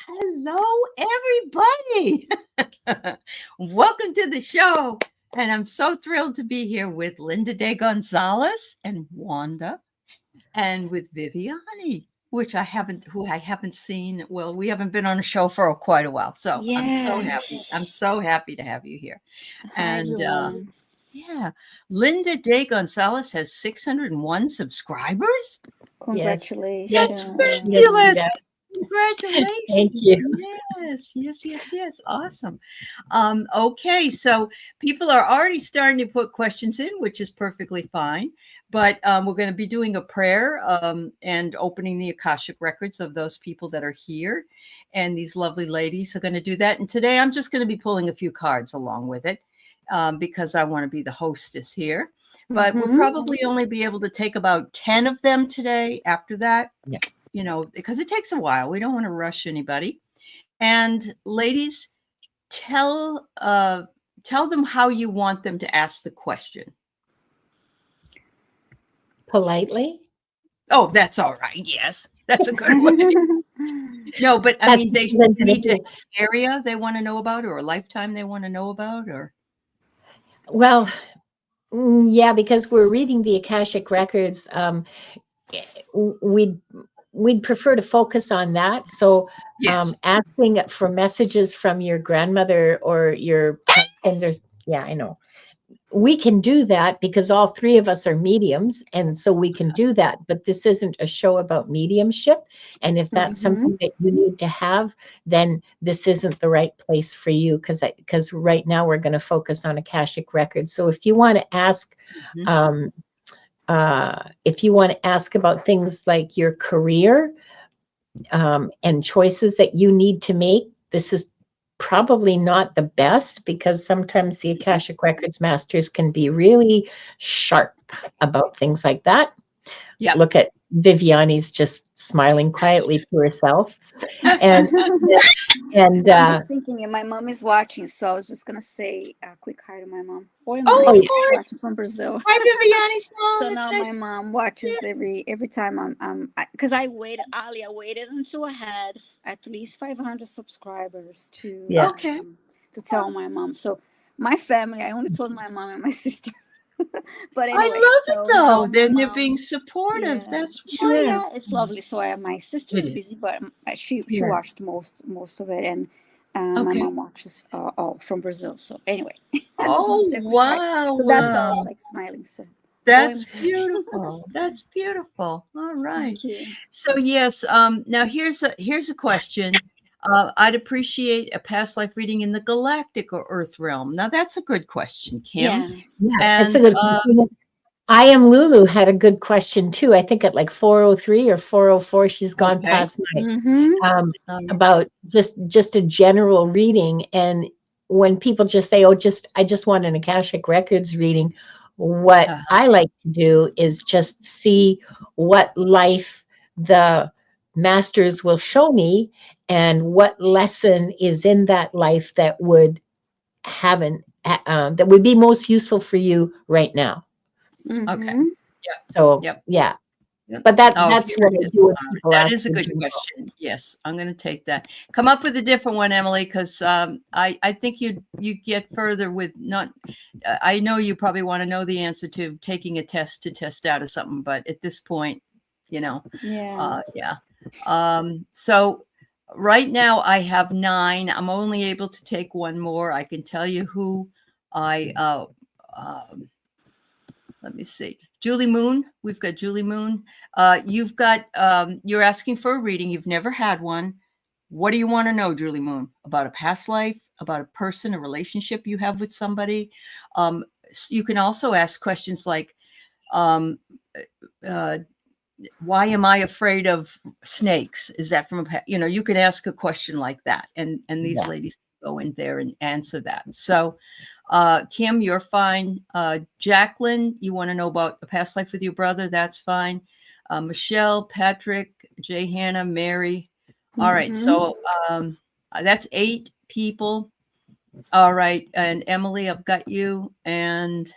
Hello, everybody. Welcome to the show. And I'm so thrilled to be here with Linda DeGonzalez and Wanda and with Viviane, who I haven't seen. Well, we haven't been on a show for quite a while. So I'm so happy. I'm Yes. so happy to have you here. Hi, And everyone. yeah, Linda DeGonzalez has 601 subscribers. Yes. That's Congratulations. Yes, she fabulous. does. Congratulations. Thank you. Yes. Awesome. Okay, so people are already starting to put questions in, which is perfectly fine. But we're going to be doing a prayer and opening the Akashic records of those people that are here. And these lovely ladies are going to do that. And today I'm just going to be pulling a few cards along with it because I want to be the hostess here. But we'll probably only be able to take about 10 of them today. After that, because it takes a while. We don't want to rush anybody. And ladies, tell them how you want them to ask the question. Politely? Oh, that's all right. Yes, that's a good one. No, but I mean, they need an area they want to know about, or a lifetime they want to know about, or. Well, yeah, because we're reading the Akashic records. We'd prefer to focus on that. So Yes. asking for messages from your grandmother or your husband, I know. We can do that because all three of us are mediums, and so we can do that. But this isn't a show about mediumship. And if that's something that you need to have, then this isn't the right place for you because right now we're going to focus on Akashic records. So if you want to ask, about things like your career and choices that you need to make, this is probably not the best because sometimes the Akashic Records masters can be really sharp about things like that. Yeah. Look at Viviane's just smiling quietly to herself. And I'm just thinking, my mom is watching, so I was just gonna say a quick hi to my mom. Of course. She's watching from Brazil. Hi, Viviane's mom. So now my mom watches every time because I waited, Aley, I waited until I had at least 500 subscribers to tell my mom. So my family, I only told my mom and my sister. But anyway, I love it though. Then they're being supportive. Yeah. That's yeah, it's lovely. So my sister is busy, but she watched most of it, and my mom watches all from Brazil. So anyway, oh wow! So that's why I was like smiling. So that's beautiful. That's beautiful. All right. So yes. Now here's a question. I'd appreciate a past life reading in the galactic or Earth realm. Now that's a good question, Kim. Yeah, that's a good question. I Am Lulu had a good question too. I think at like 403 or 404, she's gone past night. About just a general reading. And when people just say, "Oh, I just want an Akashic Records reading," what I like to do is just see what life the masters will show me and what lesson is in that life that would that would be most useful for you right now. Okay. Yeah. So yeah. But that's what I do with people. That is a good question. Yes, I'm going to take that. Come up with a different one, Emily, because I think you get further with not. I know you probably want to know the answer to taking a test to test out of something, but at this point, So right now I have 9. I'm only able to take one more. I can tell you who I. Let me see. Julie Moon. We've got Julie Moon. You've got, you're asking for a reading. You've never had one. What do you want to know, Julie Moon? About a past life, about a person, a relationship you have with somebody? You can also ask questions like, why am I afraid of snakes? Is that from you can ask a question like that. And these ladies go in there and answer that. So, Kim, you're fine. Jacqueline, you want to know about a past life with your brother? That's fine. Michelle, Patrick, Jay, Hannah, Mary. All right. So that's 8 people. All right. And Emily, I've got you. And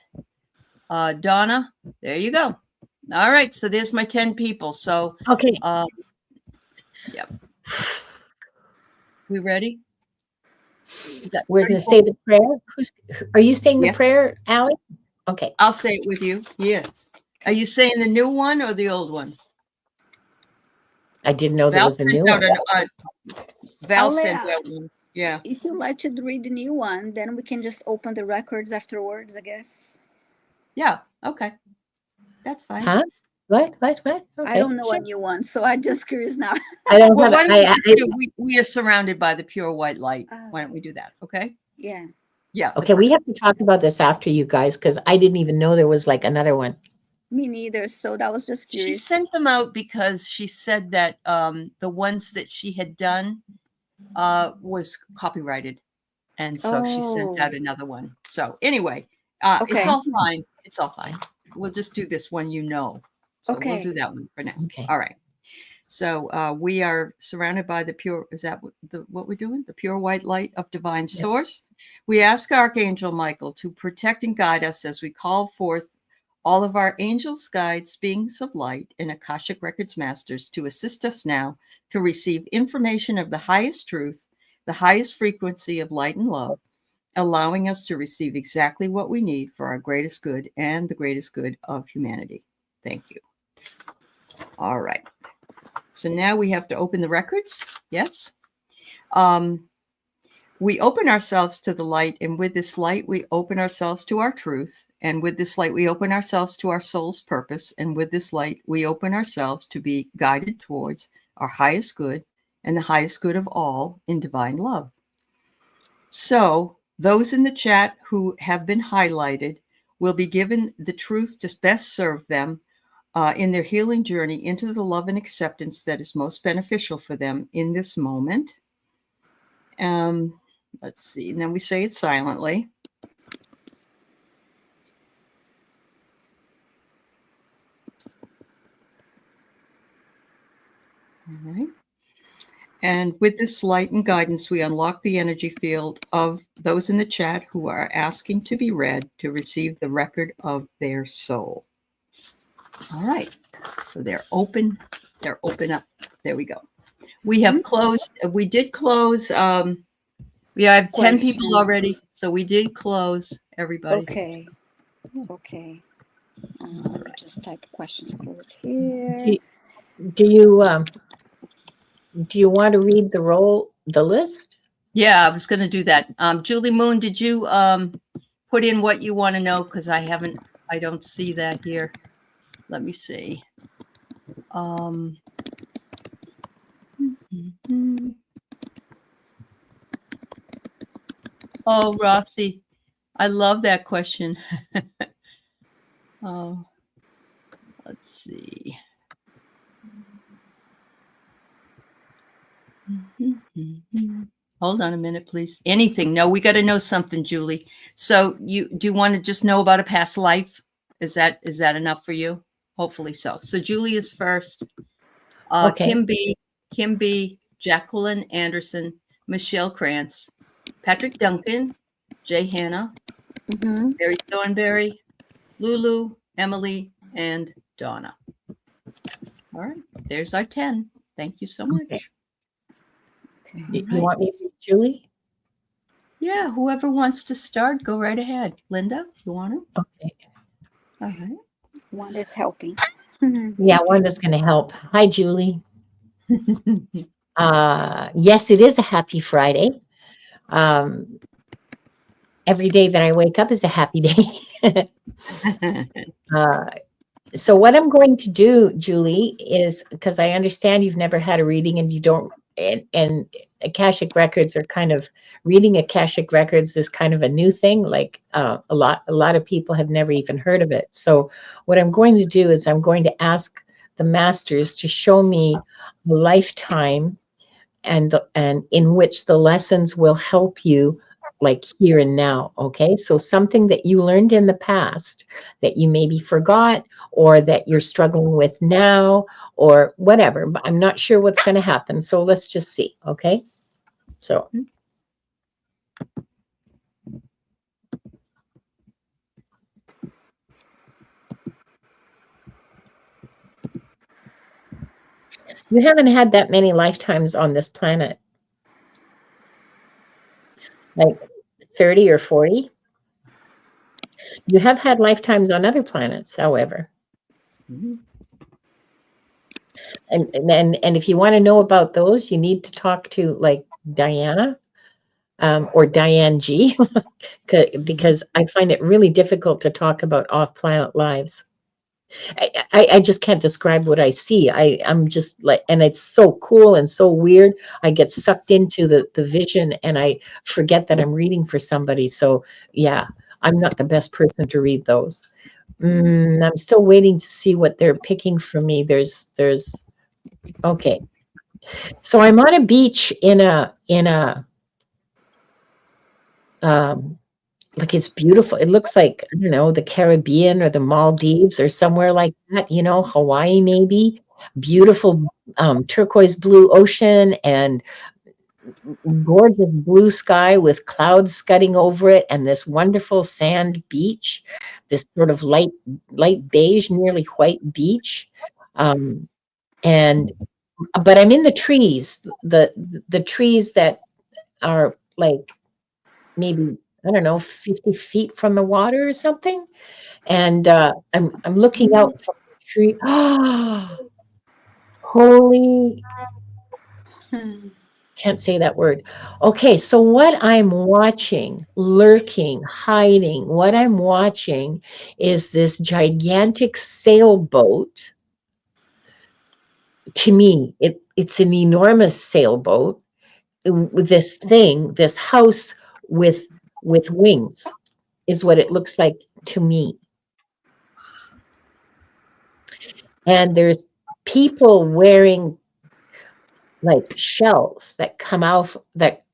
Donna, there you go. All right. So there's my 10 people. So, okay. Yep. We ready? We're going to say the prayer. Are you saying the prayer, Aley? Okay. I'll say it with you. Yes. Are you saying the new one or the old one? I didn't know there was a new one. Val sent out one. Yeah. If you like to read the new one, then we can just open the records afterwards, I guess. Yeah. Okay. That's fine. Huh? What? Okay. I don't know a new one, so I'm just curious now. I don't well, have we are surrounded by the pure white light. Why don't we do that? Okay. Yeah. Yeah. Okay, we have to talk about this after you guys, because I didn't even know there was like another one. Me neither. So that was just curious. She sent them out because she said that the ones that she had done was copyrighted. And so she sent out another one. So anyway, it's all fine. It's all fine. We'll just do this one, So we'll do that one for now. Okay. All right. So we are surrounded by the pure, is that what we're doing? The pure white light of divine source. We ask Archangel Michael to protect and guide us as we call forth all of our angels, guides, beings of light, and Akashic Records masters to assist us now to receive information of the highest truth, the highest frequency of light and love, allowing us to receive exactly what we need for our greatest good and the greatest good of humanity. Thank you. All right. So now we have to open the records. Yes. We open ourselves to the light, and with this light, we open ourselves to our truth. And with this light, we open ourselves to our soul's purpose. And with this light, we open ourselves to be guided towards our highest good and the highest good of all in divine love. So those in the chat who have been highlighted will be given the truth to best serve them in their healing journey into the love and acceptance that is most beneficial for them in this moment. Let's see. And then we say it silently. All right. And with this light and guidance, we unlock the energy field of those in the chat who are asking to be read to receive the record of their soul. All right. So they're open. They're open up. There we go. We have closed. We did close. We have 10 people already. So we did close everybody. Okay. Okay. Let me just type questions over here. Do you want to read the list? Yeah, I was going to do that. Julie Moon, did you put in what you want to know? Because I don't see that here. Let me see. Oh, Rossi, I love that question. Oh, let's see. Hold on a minute, please. Anything? No, we got to know something, Julie. So do you want to just know about a past life? Is that enough for you? Hopefully so. So Julie is first. Okay. Kim B, Jacqueline Anderson, Michelle Krantz, Patrick Duncan, Jay Hanna, Barry Thornberry, Lulu, Emily, and Donna. All right, there's our 10. Thank you so much. Okay. You want me to see Julie? Yeah, whoever wants to start, go right ahead. Linda, you want to? Okay. All right. Wanda's helping. Yeah, Wanda's going to help. Hi, Julie. Yes, it is a happy Friday. Every day that I wake up is a happy day. So what I'm going to do, Julie, is because I understand you've never had a reading and you don't, and Akashic Records are kind of, reading Akashic Records is kind of a new thing. Like a lot of people have never even heard of it. So what I'm going to do is I'm going to ask the masters to show me a lifetime and in which the lessons will help you like here and now. Okay, so something that you learned in the past that you maybe forgot or that you're struggling with now or whatever, but I'm not sure what's going to happen, so let's just see. Okay, so you haven't had that many lifetimes on this planet. like 30 or 40. You have had lifetimes on other planets, however. Mhm. And if you want to know about those, you need to talk to like Diana or Diane G, because I find it really difficult to talk about off-planet lives. I just can't describe what I see. I'm just like, and it's so cool and so weird. I get sucked into the vision and I forget that I'm reading for somebody. So yeah, I'm not the best person to read those. I'm still waiting to see what they're picking for me. Okay. So I'm on a beach in a like it's beautiful. It looks like, I don't know, the Caribbean or the Maldives or somewhere like that, Hawaii maybe. Beautiful turquoise blue ocean and gorgeous blue sky with clouds scudding over it and this wonderful sand beach, this sort of light beige, nearly white beach. And but I'm in the trees, the trees that are like maybe, I don't know, 50 feet from the water or something. And I'm looking out from the tree. Holy, can't say that word. Okay, so what I'm watching, lurking, hiding, what I'm watching is this gigantic sailboat. To me, it's an enormous sailboat with this house with wings is what it looks like to me. And there's people wearing like shells that come out that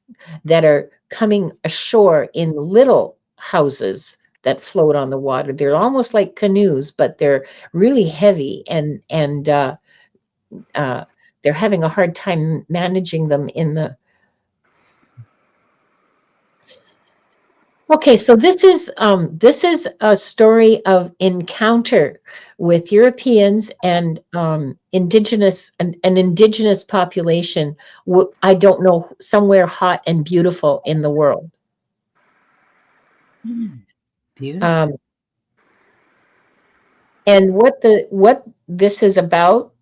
are coming ashore in little houses that float on the water. They're almost like canoes, but they're really heavy and they're having a hard time managing them in the. Okay, so this is a story of encounter with Europeans and indigenous an indigenous population. I don't know, somewhere hot and beautiful in the world. Beautiful. And what this is about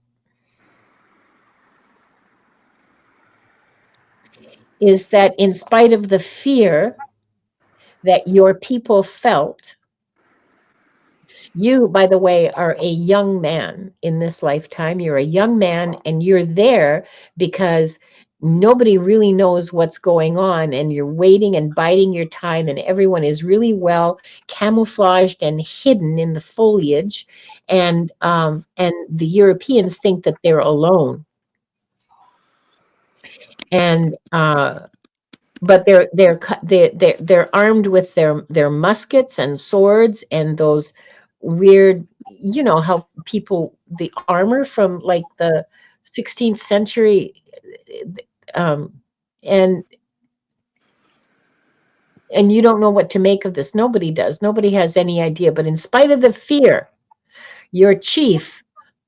is that in spite of the fear that your people felt, you, by the way, are a young man in this lifetime. You're a young man and you're there because nobody really knows what's going on and you're waiting and biding your time and everyone is really well camouflaged and hidden in the foliage and the Europeans think that they're alone. And but they're armed with their muskets and swords and those weird, how people, the armor from like the 16th century, um, and you don't know what to make of this. Nobody does. Nobody has any idea. But in spite of the fear, your chief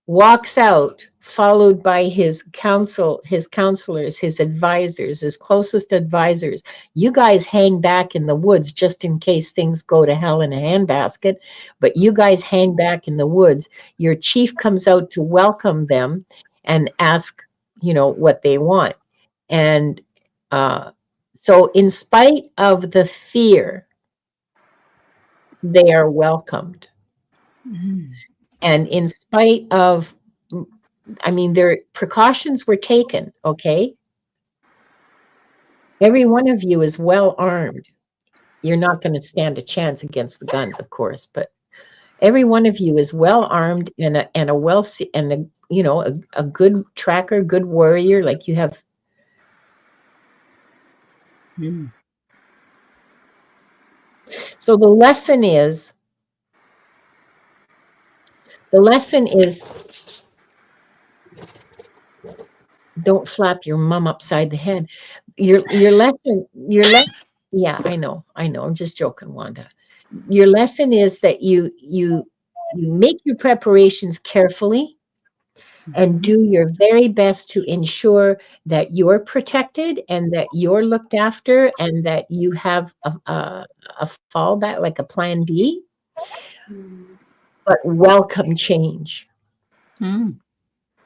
walks out, followed by his counselors, his advisors, his closest advisors. You guys hang back in the woods just in case things go to hell in a handbasket, but you guys hang back in the woods. Your chief comes out to welcome them and ask, what they want. And so in spite of the fear, they are welcomed. And in spite of, their precautions were taken, okay? Every one of you is well armed. You're not going to stand a chance against the guns, of course, but every one of you is well armed and a good tracker, good warrior, like you have. So the lesson is don't flap your mum upside the head. Your lesson, yeah, I know. I'm just joking, Wanda. Your lesson is that you make your preparations carefully. and do your very best to ensure that you're protected and that you're looked after and that you have a fallback, like a plan B. But welcome change.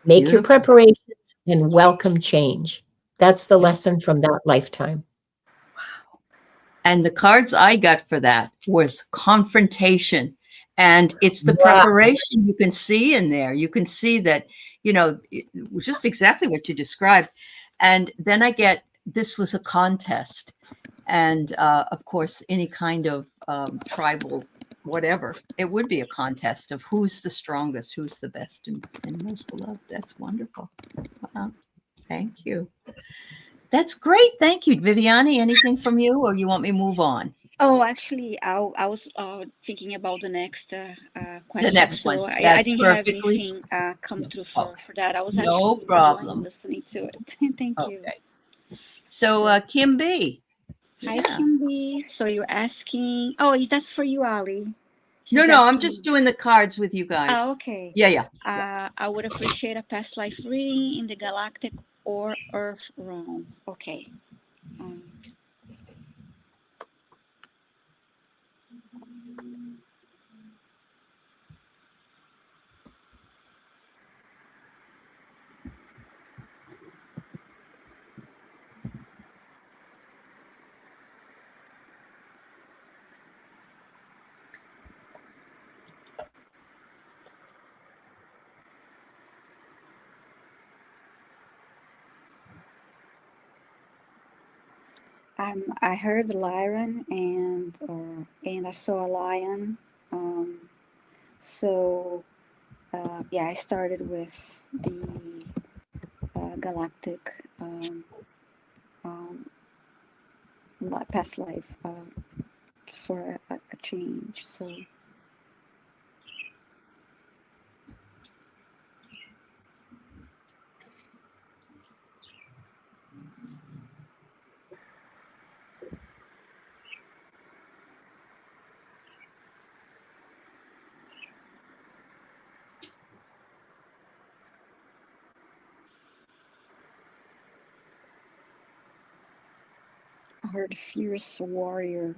Make your preparations and welcome change. That's the lesson from that lifetime. Wow. And the cards I got for that was confrontation. And it's the preparation you can see in there. You can see that, you know, just exactly what you described. And then I get, this was a contest. And of course, any kind of tribal, whatever, it would be a contest of who's the strongest, who's the best and most beloved. That's wonderful. Wow. Thank you. That's great. Thank you. Viviane, anything from you, or you want me to move on? Oh, actually, I was thinking about the next question. The next so one. I didn't have anything come through for that. I was actually enjoying listening to it. Thank you. So Kim B. Hi, Kim B. So you're asking, that's for you, Aley. No, I'm just doing the cards with you guys. Oh, okay. Yeah. I would appreciate a past life reading in the galactic or Earth realm. Okay. I heard the lion and I saw a lion. I started with the galactic past life for a change. So. I heard fierce warrior.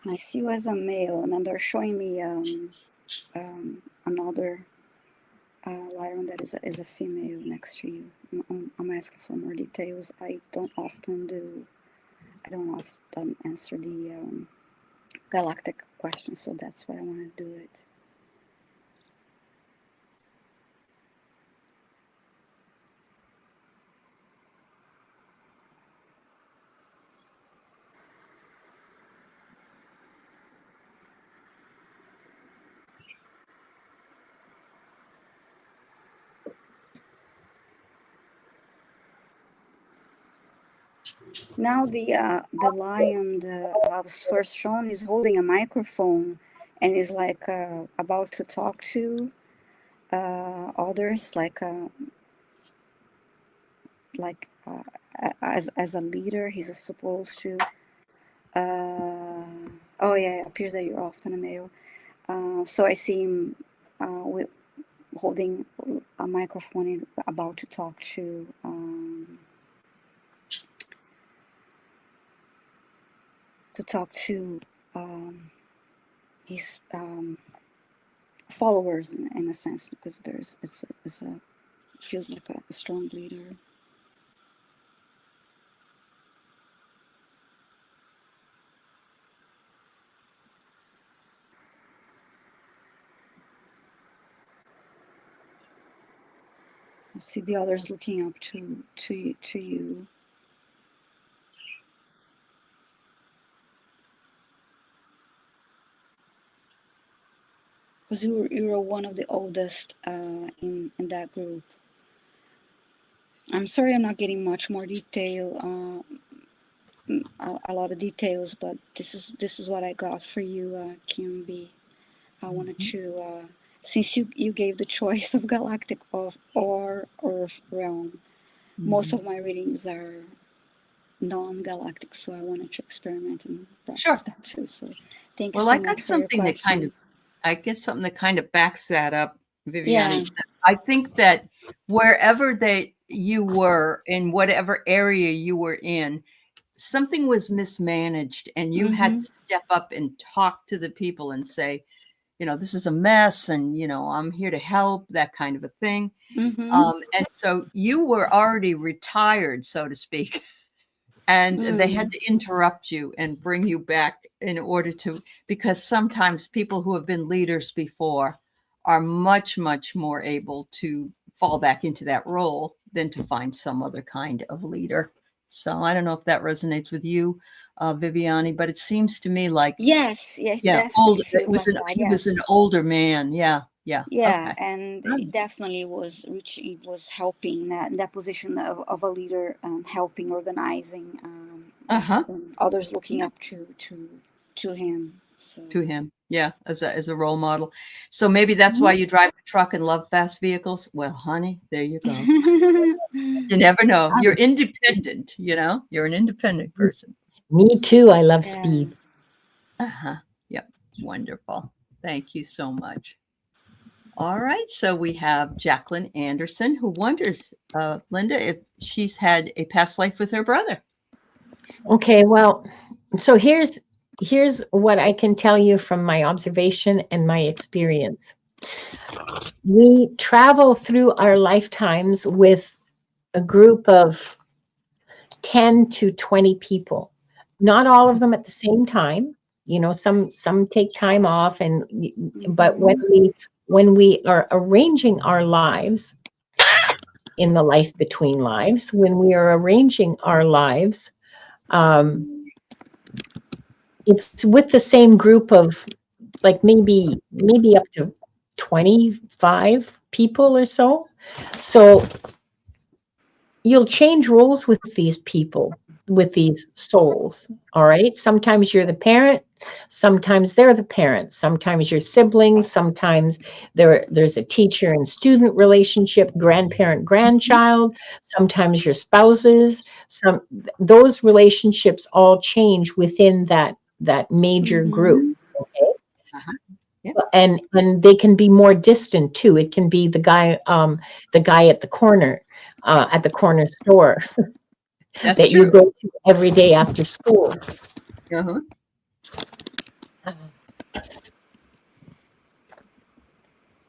I see you as a male, and then they're showing me another lion that is a female next to you. I'm asking for more details. I don't often answer the galactic questions, so that's why I want to do it. Now the lion I was first shown is holding a microphone and is like about to talk to others, like as a leader. He's supposed to. It appears that you're often a male. So I see him holding a microphone and about to talk to. His followers in a sense, because it feels like a strong leader. I see the others looking up to you. Because you were one of the oldest in that group. I'm sorry I'm not getting much more detail. a lot of details, but this is what I got for you, Kim B. I wanted to, since you gave the choice of galactic or Earth realm, most of my readings are non-galactic, so I wanted to experiment and practice that too. So thank you so much for your question. I guess something that kind of backs that up, Viviane. Yeah. I think that wherever you were, in whatever area you were in, something was mismanaged, and you had to step up and talk to the people and say, you know, this is a mess, and, you know, I'm here to help, that kind of a thing. And so you were already retired, so to speak. And they had to interrupt you and bring you back in order to, because sometimes people who have been leaders before are much, much more able to fall back into that role than to find some other kind of leader. So I don't know if that resonates with you, Viviane, but it seems to me like yes, yeah, he was an older man. Yeah. Okay. And it definitely was helping in that position of a leader, helping, organizing, and others looking up to him. So. To him, yeah, as a role model. So maybe that's why you drive a truck and love fast vehicles. Well, honey, there you go. You never know. You're independent. You know, you're an independent person. Me too. I love speed. Yep. Wonderful. Thank you so much. All right. So we have Jacqueline Anderson, who wonders, Linda, if she's had a past life with her brother. Okay. Well, so here's what I can tell you from my observation and my experience. We travel through our lifetimes with a group of 10 to 20 people, not all of them at the same time. You know, some take time off, but when we are arranging our lives in the life between lives, when we are arranging our lives, it's with the same group of like maybe up to 25 people or so. So you'll change roles with these people, with these souls. All right. Sometimes you're the parent. Sometimes they're the parents. Sometimes you're siblings. Sometimes there's a teacher and student relationship, grandparent, grandchild. Sometimes your spouses. Those relationships all change within that major group. Okay. Yeah. And they can be more distant too. It can be the guy at the corner store that you go to every day after school.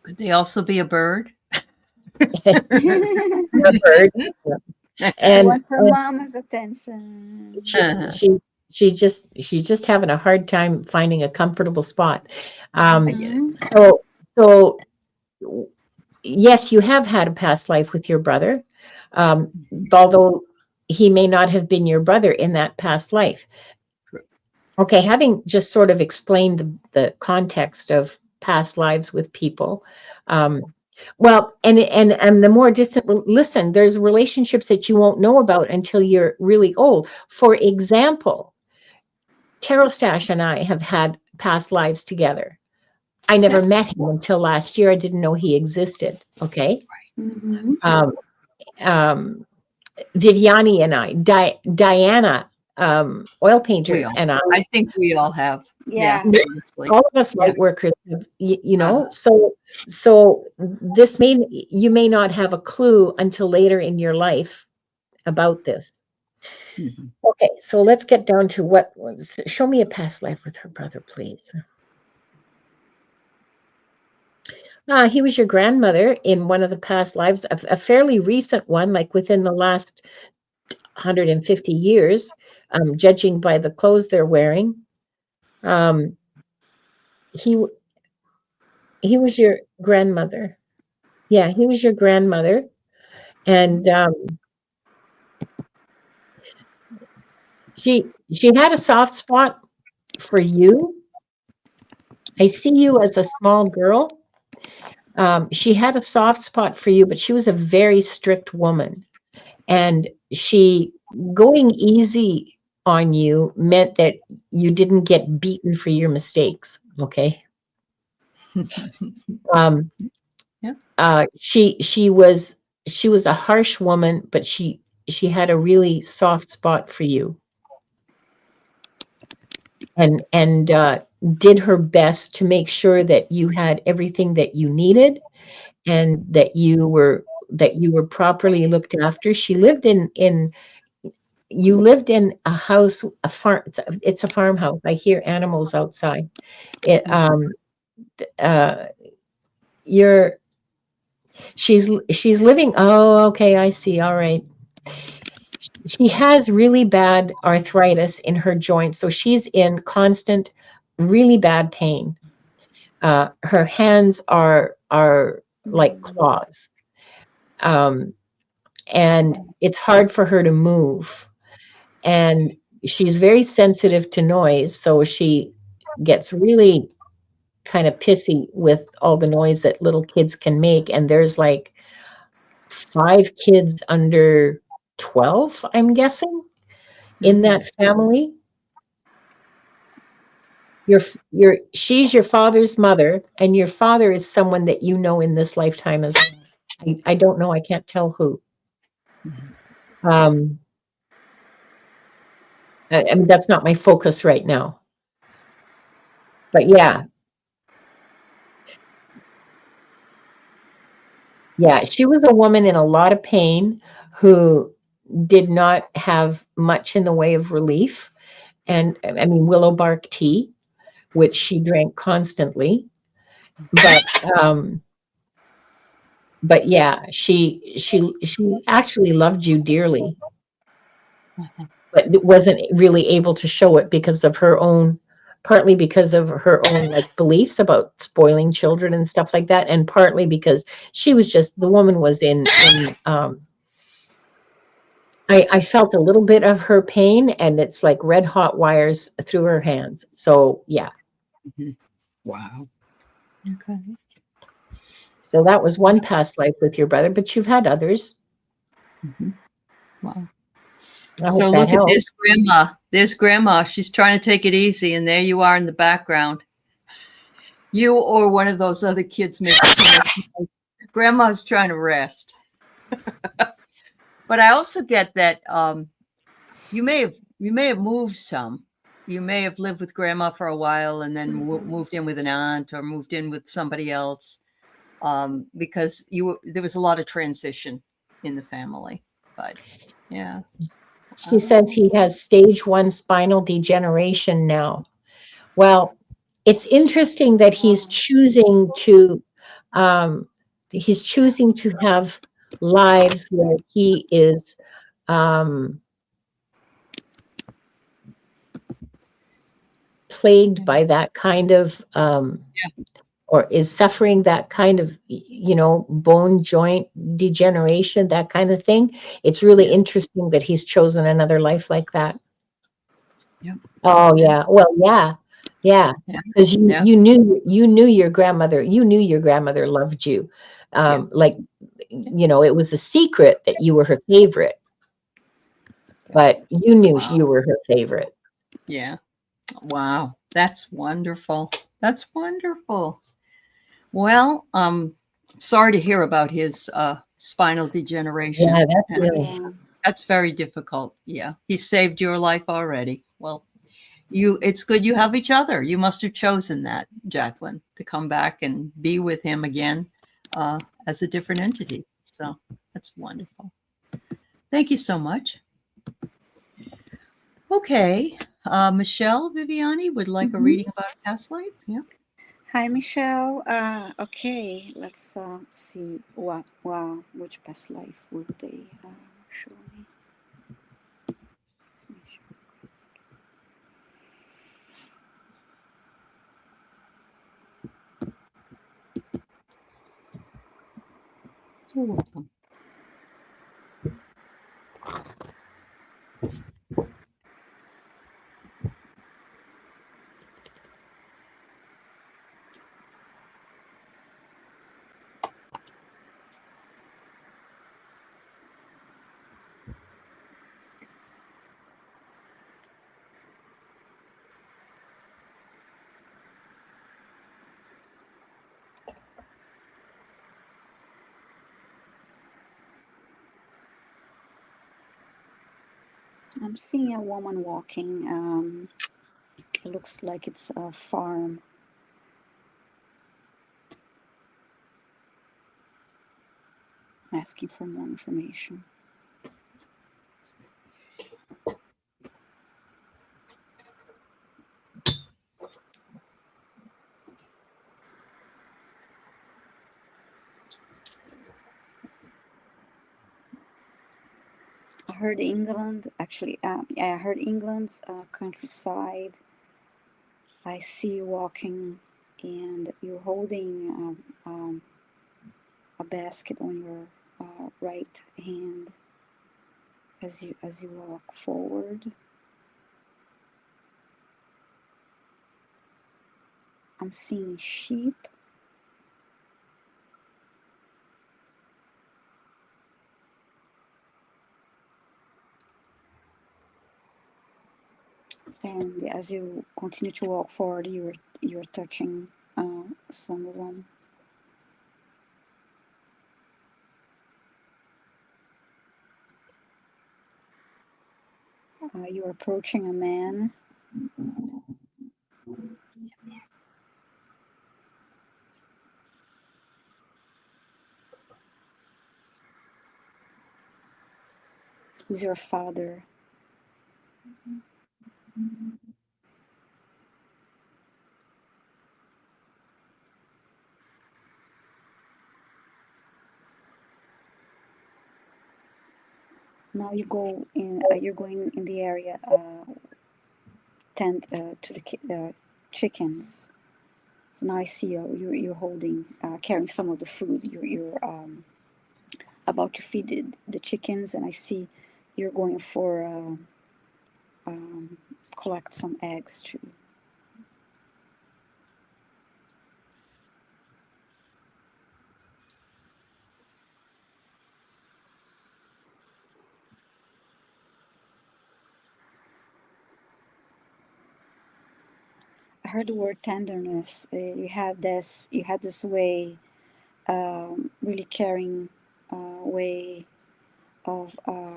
Could they also be a bird? A bird. And wants her mama's attention. She's just having a hard time finding a comfortable spot. So yes, you have had a past life with your brother, although he may not have been your brother in that past life. Okay, having just sort of explained the context of past lives with people, well, and the more distant, listen, there's relationships that you won't know about until you're really old. For example, Tarot Stash and I have had past lives together. I never met him until last year. I didn't know he existed. Okay. Viviane and I, Diana, oil painter, and I think we all have. Yeah. All of us light workers, you know, so you may not have a clue until later in your life about this. Okay, so let's get down to show me a past life with her brother, please. He was your grandmother in one of the past lives, a fairly recent one, like within the last 150 years, judging by the clothes they're wearing. He was your grandmother. Yeah, he was your grandmother. And she had a soft spot for you. I see you as a small girl. She had a soft spot for you, but she was a very strict woman. And going easy on you meant that you didn't get beaten for your mistakes. Okay. She was a harsh woman, but she had a really soft spot for you, and did her best to make sure that you had everything that you needed, and that you were properly looked after. She lived you lived in a house, a farm. It's a farmhouse. I hear animals outside. It, you're she's living. Oh, okay, I see. All right. She has really bad arthritis in her joints, so she's in constant, really bad pain. Her hands are like claws, and it's hard for her to move. And she's very sensitive to noise, so she gets really kind of pissy with all the noise that little kids can make. And there's like 5 kids under 12, I'm guessing, in that family. She's your father's mother, and your father is someone that you know in this lifetime as well. I don't know, I can't tell who. I mean, that's not my focus right now. But yeah, she was a woman in a lot of pain who did not have much in the way of relief. And I mean, willow bark tea, which she drank constantly. But yeah, she actually loved you dearly, but wasn't really able to show it because of her own, partly because of her own like beliefs about spoiling children and stuff like that, and partly because she was just, the woman was in I felt a little bit of her pain, and it's like red hot wires through her hands. So yeah. Wow. Okay. So that was one past life with your brother, but you've had others. Wow. So look at this grandma. This grandma, she's trying to take it easy, and there you are in the background. You or one of those other kids make grandma's trying to rest. But I also get that you may have moved some. You may have lived with grandma for a while and then moved in with an aunt or moved in with somebody else, because there was a lot of transition in the family. But yeah. She says he has stage 1 spinal degeneration now. Well, it's interesting that he's choosing to have lives where he is plagued by that kind of or is suffering that kind of, bone joint degeneration, that kind of thing. It's really interesting that he's chosen another life like that. Oh yeah. Well, yeah. Because you knew your grandmother. You knew your grandmother loved you. Like, it was a secret that you were her favorite, but you knew you were her favorite. Yeah. Wow. That's wonderful. That's wonderful. Well, sorry to hear about his spinal degeneration. Yeah, that's very difficult. Yeah. He saved your life already. Well, it's good you have each other. You must have chosen that, Jacqueline, to come back and be with him again as a different entity. So that's wonderful. Thank you so much. Okay. Michelle Viviane would like a reading about a past life. Yeah. Hi, Michelle. Okay, let's see which past life would they show me. You're welcome. I'm seeing a woman walking. It looks like it's a farm. I'm asking for more information. I heard England, actually, I heard England's countryside. I see you walking and you're holding a basket on your right hand as you walk forward. I'm seeing sheep. And as you continue to walk forward, you're touching some of them. You're approaching a man. He's your father. Now you're going in the area, tend to the chickens. So now I see you're holding, carrying some of the food. You're about to feed the chickens, and I see you're going for collect some eggs too. I heard the word tenderness. You had this way, really caring way of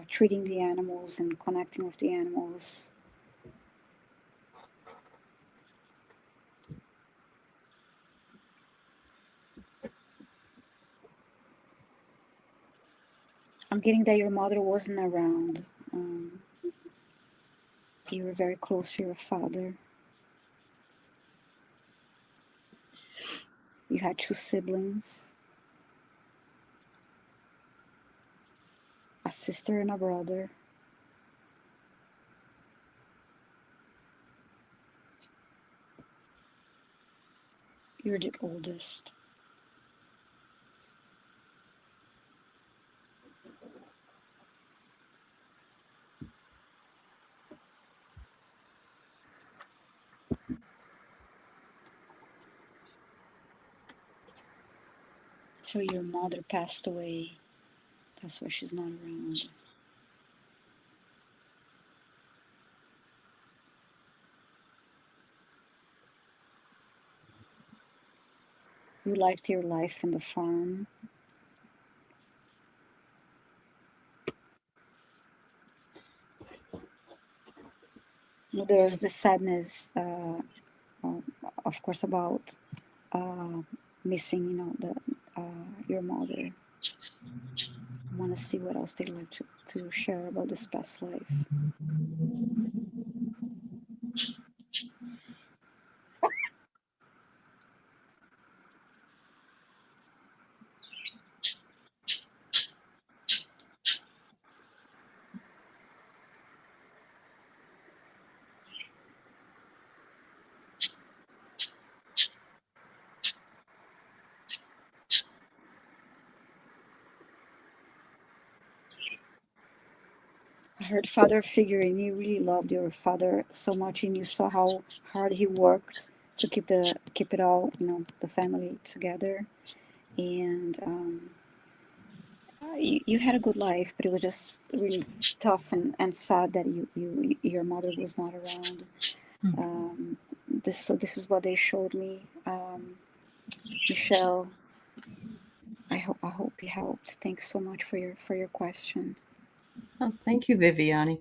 treating the animals and connecting with the animals. I'm getting that your mother wasn't around. You were very close to your father. You had 2 siblings, a sister and a brother. You're the oldest. So your mother passed away. That's why she's not around. You liked your life in the farm. There's the sadness, of course, about missing, your mother. I want to see what else they'd like to share about this past life. I heard father figure, and you really loved your father so much, and you saw how hard he worked to keep it all, the family together. And you had a good life, but it was just really tough and sad that your mother was not around. This is what they showed me. Michelle, I hope you helped. Thanks so much for your question. Oh, thank you, Viviane.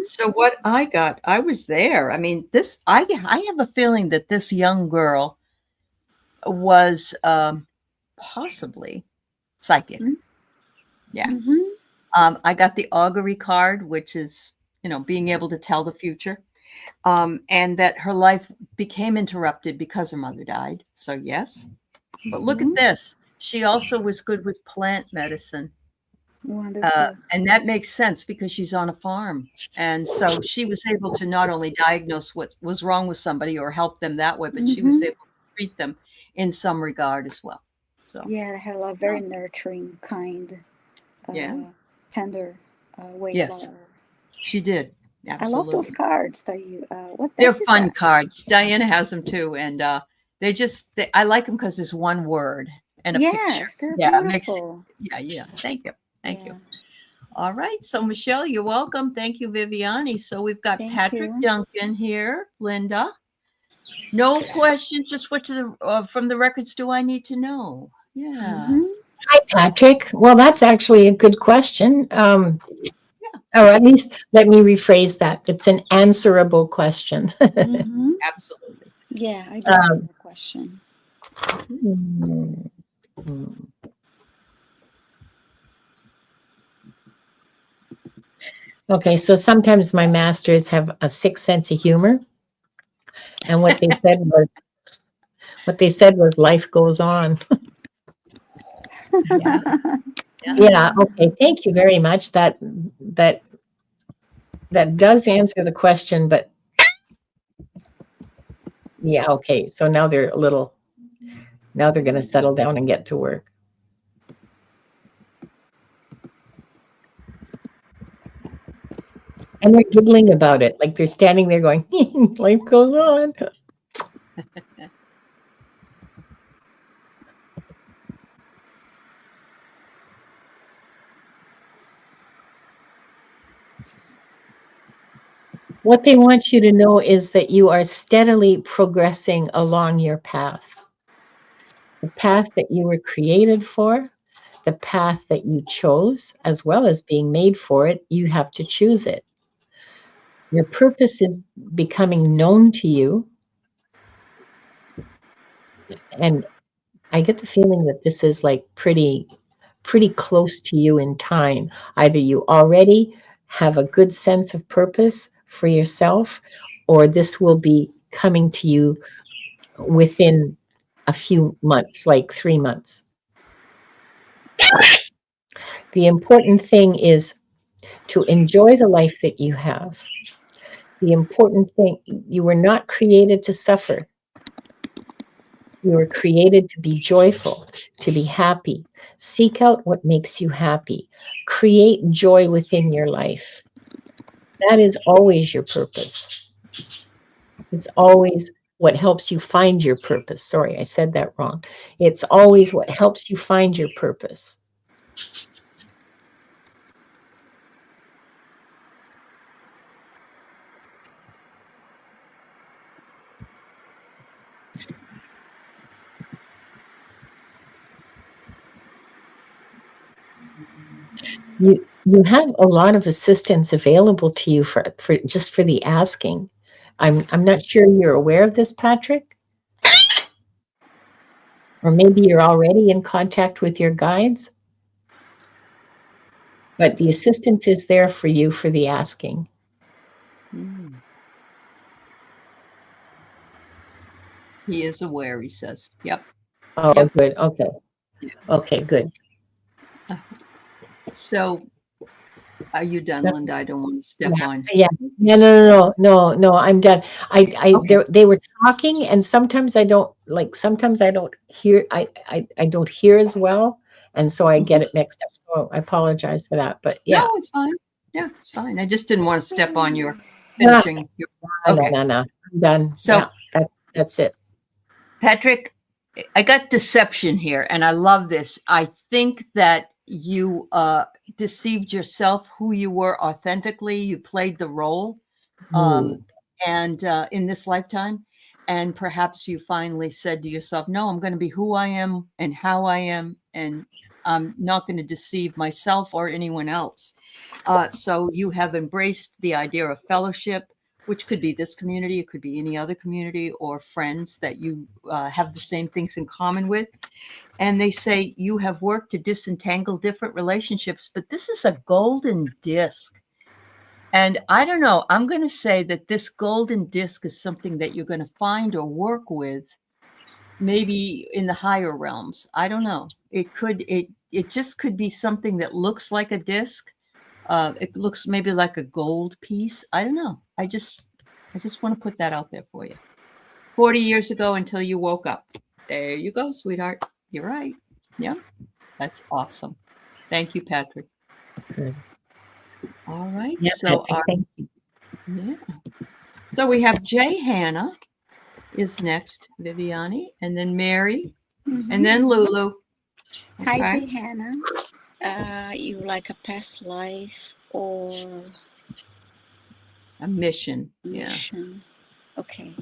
So what I got, I was there. I mean, I have a feeling that this young girl was possibly psychic. Yeah. I got the augury card, which is, being able to tell the future. And that her life became interrupted because her mother died. So yes. But look at this. She also was good with plant medicine. Wonderful. And that makes sense because she's on a farm. And so she was able to not only diagnose what was wrong with somebody or help them that way, but she was able to treat them in some regard as well. So yeah, her love, very nurturing, kind, tender way. Yes, she did. Absolutely. I love those cards that you. What they're fun cards. Diana has them too, and I like them because there's one word and a picture. They're beautiful. Yeah. Thank you. All right. So Michelle, you're welcome. Thank you, Viviane. So we've got Patrick Duncan here, Linda. No questions. Just what from the records do I need to know? Yeah. Hi, Patrick. Well, that's actually a good question. Or at least let me rephrase that. It's an answerable question. Absolutely. Yeah, I do have a question. Okay, so sometimes my masters have a sick sense of humor. And what they said was life goes on. Yeah, okay. Thank you very much. That does answer the question, but yeah, okay. So now they're going to settle down and get to work. And they're giggling about it. Like they're standing there going, life goes on. What they want you to know is that you are steadily progressing along your path. The path that you were created for, the path that you chose, as well as being made for it, you have to choose it. Your purpose is becoming known to you. And I get the feeling that this is like pretty close to you in time. Either you already have a good sense of purpose for yourself, or this will be coming to you within a few months, like 3 months. The important thing is to enjoy the life that you have. The important thing, you were not created to suffer. You were created to be joyful, to be happy. Seek out what makes you happy. Create joy within your life. That is always your purpose. It's always what helps you find your purpose. Sorry, I said that wrong. It's always what helps you find your purpose. You have a lot of assistance available to you for just for the asking. I'm not sure you're aware of this, Patrick. Or maybe you're already in contact with your guides. But the assistance is there for you for the asking. He is aware, he says. Yep. Oh, yep. Good. Okay. Yeah. Okay, good. So are you done, Linda? I don't want to step on. Yeah. No, I'm done. Okay. They were talking, and sometimes I don't hear. I don't hear as well, and so I get it mixed up. So I apologize for that. But yeah, no, it's fine. Yeah, it's fine. I just didn't want to step on your finishing. Okay. No, I'm done. So that's it. Patrick, I got deception here, and I love this. I think that you deceived yourself who you were authentically. You played the role and in this lifetime. And perhaps you finally said to yourself, no, I'm going to be who I am and how I am. And I'm not going to deceive myself or anyone else. So you have embraced the idea of fellowship, which could be this community, it could be any other community, or friends that you have the same things in common with. And they say you have worked to disentangle different relationships, but this is a golden disc. And I don't know, I'm going to say that this golden disc is something that you're going to find or work with, maybe in the higher realms. I don't know. It just could be something that looks like a disc. It looks maybe like a gold piece. I don't know. I just want to put that out there for you. 40 years ago until you woke up. There you go, sweetheart. You're right. Yeah, that's awesome. Thank you, Patrick. Good. All right. Yeah, So Patrick, thank you. yeah. So we have Jay Hannah is next, Viviane, and then Mary, and then Lulu. Okay. Hi, Jay Hannah. You like a past life or a mission? Mission. Yeah. Okay.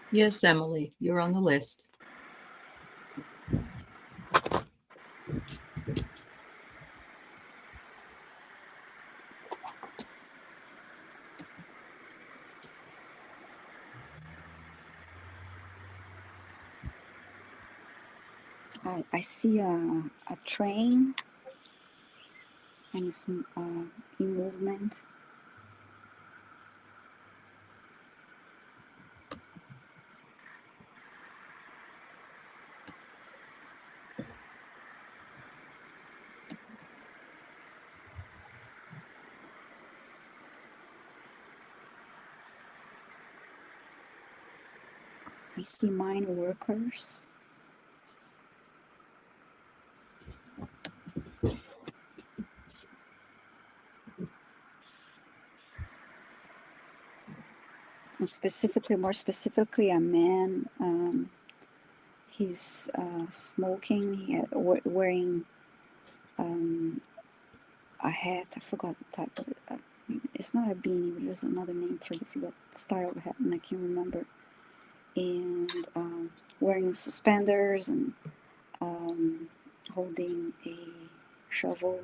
Yes, Emily, you're on the list. I see a train and it's in movement. I see mine workers. And more specifically, a man. He's smoking, wearing a hat. I forgot the type of it. It's not a beanie, but there's another name for that style of hat, and I can't remember. And wearing suspenders and holding a shovel.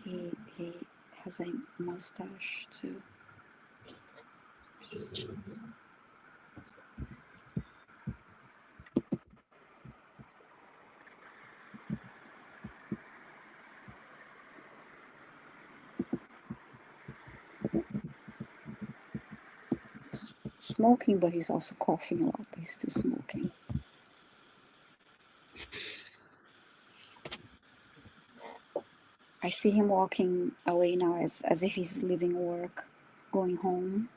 He has a mustache too. Smoking, but he's also coughing a lot, but he's still smoking. I see him walking away now as if he's leaving work, going home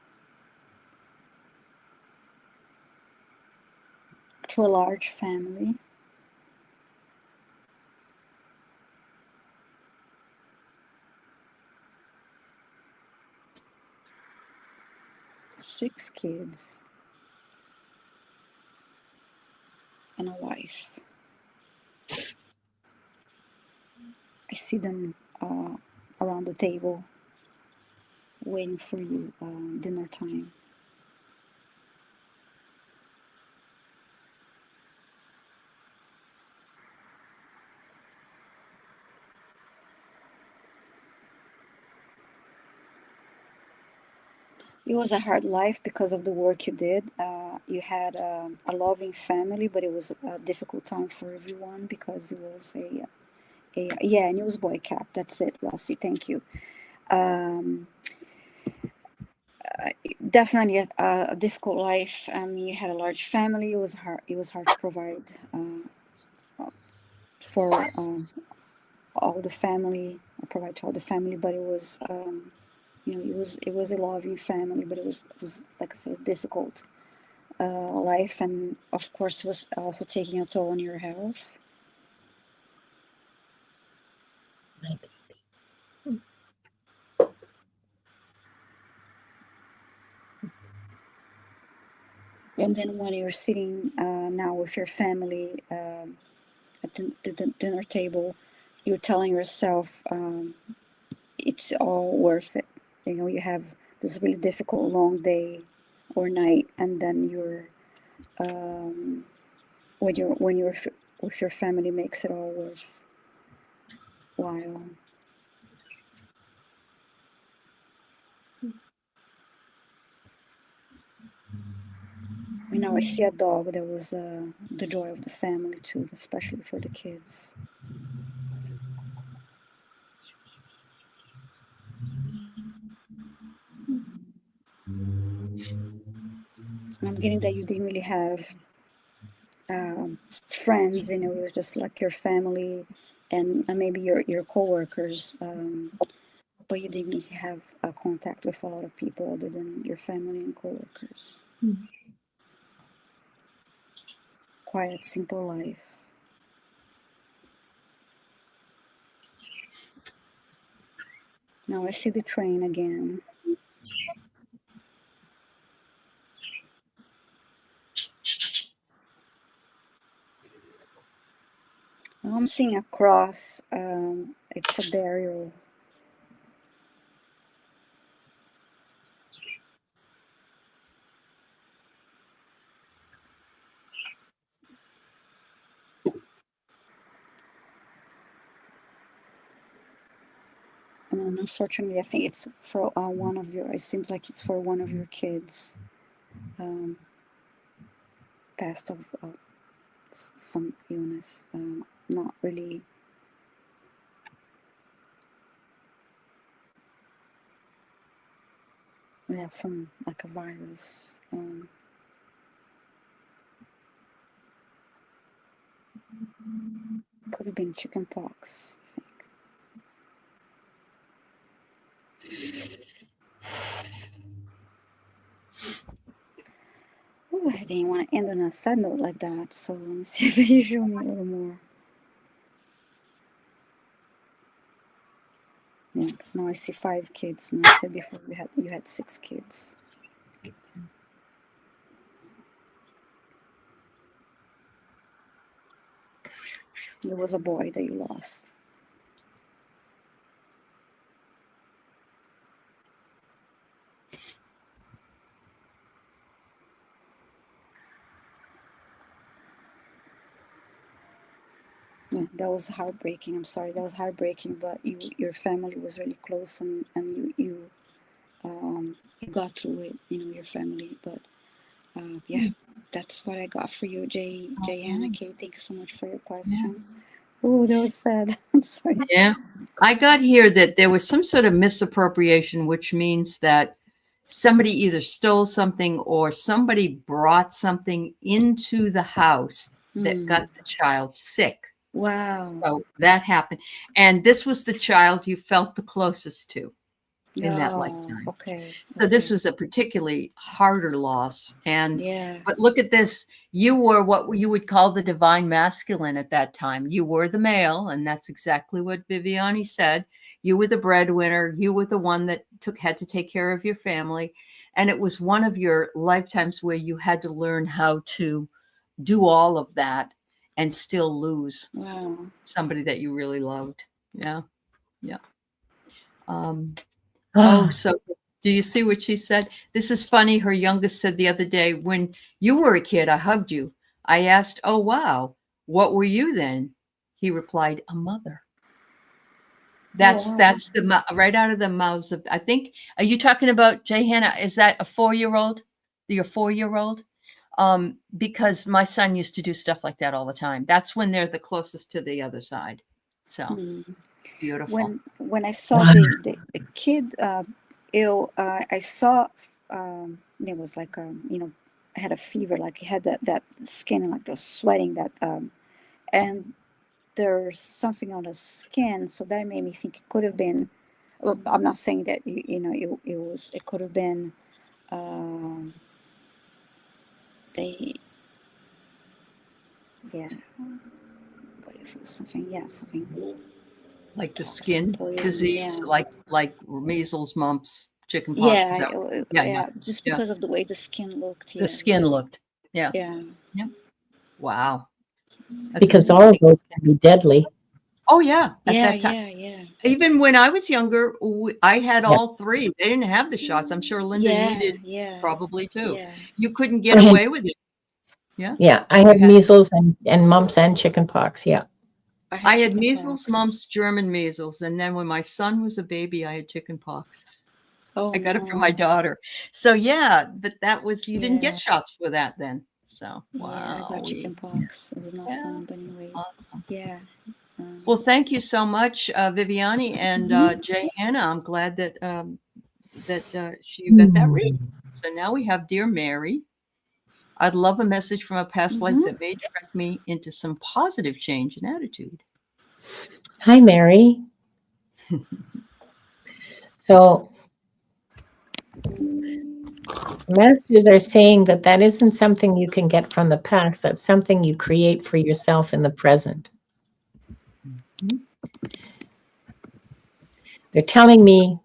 to a large family. Six kids and a wife. I see them around the table waiting for you, dinner time. It was a hard life because of the work you did. You had a loving family, but it was a difficult time for everyone because it was a newsboy cap. That's it, Rossi. Thank you. Definitely a difficult life. You had a large family. It was hard. It was hard to provide for all the family. Provide to all the family, but it was. It was a loving family, but it was like I said, difficult life, and of course was also taking a toll on your health. And then when you're sitting now with your family at the dinner table, you're telling yourself it's all worth it. You know, you have this really difficult long day or night, and then you're when you're with your family makes it all worthwhile. You know, I see a dog. That was the joy of the family too, especially for the kids. I'm getting that you didn't really have friends, you know, it was just like your family and maybe your co-workers, but you didn't really have contact with a lot of people other than your family and co-workers. Quiet, simple life. Now I see the train again. Now I'm seeing a cross. It's a burial. And unfortunately, I think it's for one of your. It seems like it's for one of your kids. Passed of some illness. Not really. Yeah, from like a virus. Could have been chicken pox, I think. Oh, I didn't want to end on a sad note like that, so let me see if you show me a little more. Yeah, because now I see 5 kids, and I said before you had 6 kids. There was a boy that you lost. Yeah, that was heartbreaking. I'm sorry, that was heartbreaking. But your family was really close, and you got through it. You know, your family. But yeah, that's what I got for you, Jayana. Okay, thank you so much for your question. Oh, that was sad. I'm sorry. Yeah, I got here that there was some sort of misappropriation, which means that somebody either stole something or somebody brought something into the house that got the child sick. Wow. So that happened. And this was the child you felt the closest to in that lifetime. Okay. So this was a particularly harder loss. And yeah. But look at this. You were what you would call the divine masculine at that time. You were the male, and that's exactly what Viviane said. You were the breadwinner. You were the one that had to take care of your family. And it was one of your lifetimes where you had to learn how to do all of that and still lose somebody that you really loved. Yeah. Yeah. So do you see what she said? This is funny. Her youngest said the other day, when you were a kid, I hugged you. I asked, oh, wow, what were you then? He replied, a mother. That's the right out of the mouths of, I think, are you talking about, Jayhannah, is that a 4-year-old? Your 4-year-old? Because my son used to do stuff like that all the time. That's when they're the closest to the other side. So beautiful. When I saw the kid ill, I saw it was like I had a fever, like he had that skin, like was sweating, that and there's something on the skin, so that made me think it could have been. Well, I'm not saying that it could have been but if it was something like the skin disease, like measles, mumps, chicken pox. Just because of the way the skin looked. The skin looked. Yeah. Yeah. Yeah. Wow. That's Because all of amazing. those can be deadly. Oh yeah. At Yeah, that time. yeah, yeah. Even when I was younger, I had Yep. all three. They didn't have the shots. I'm sure, Linda, you Yeah, did yeah, probably too. yeah. You couldn't get I had, away with it. Yeah. yeah, I You had had measles and mumps and chicken pox. Yeah. I had chicken measles, pox. mumps, German measles, and then when my son was a baby, I had chicken pox. Oh, I got it from no. my daughter. So yeah, but that was you didn't get Yeah, shots for that then. So yeah. I got wow. chicken pox. It was not Yeah. fun, but anyway. Awesome. Yeah. Well, thank you so much, Viviane and Jay Hannah. I'm glad that you got that read. So now we have Dear Mary. I'd love a message from a past life that may direct me into some positive change in attitude. Hi, Mary. So masters are saying that that isn't something you can get from the past. That's something you create for yourself in the present. They're telling me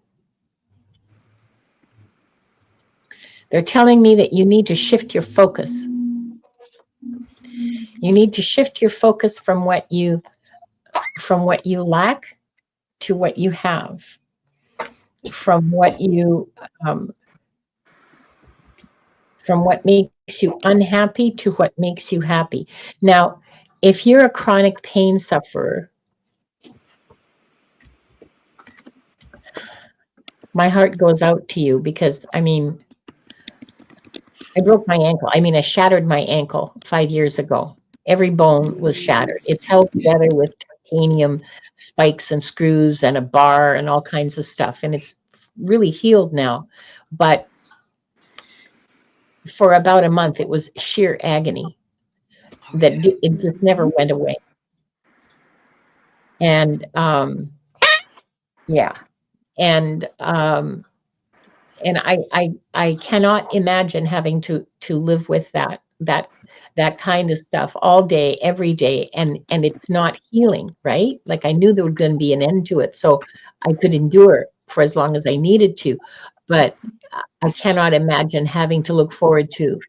that you need to shift your focus. You need to shift your focus from what you lack to what you have, from what makes you unhappy to what makes you happy. Now, if you're a chronic pain sufferer, my heart goes out to you because, I mean, I broke my ankle. I mean, I shattered my ankle 5 years ago. Every bone was shattered. It's held together with titanium spikes and screws and a bar and all kinds of stuff. And it's really healed now. But for about a month, it was sheer agony it just never went away. And yeah. And I cannot imagine having to live with that kind of stuff all day, every day, and it's not healing, right? Like I knew there was going to be an end to it, so I could endure for as long as I needed to, but I cannot imagine having to look forward to,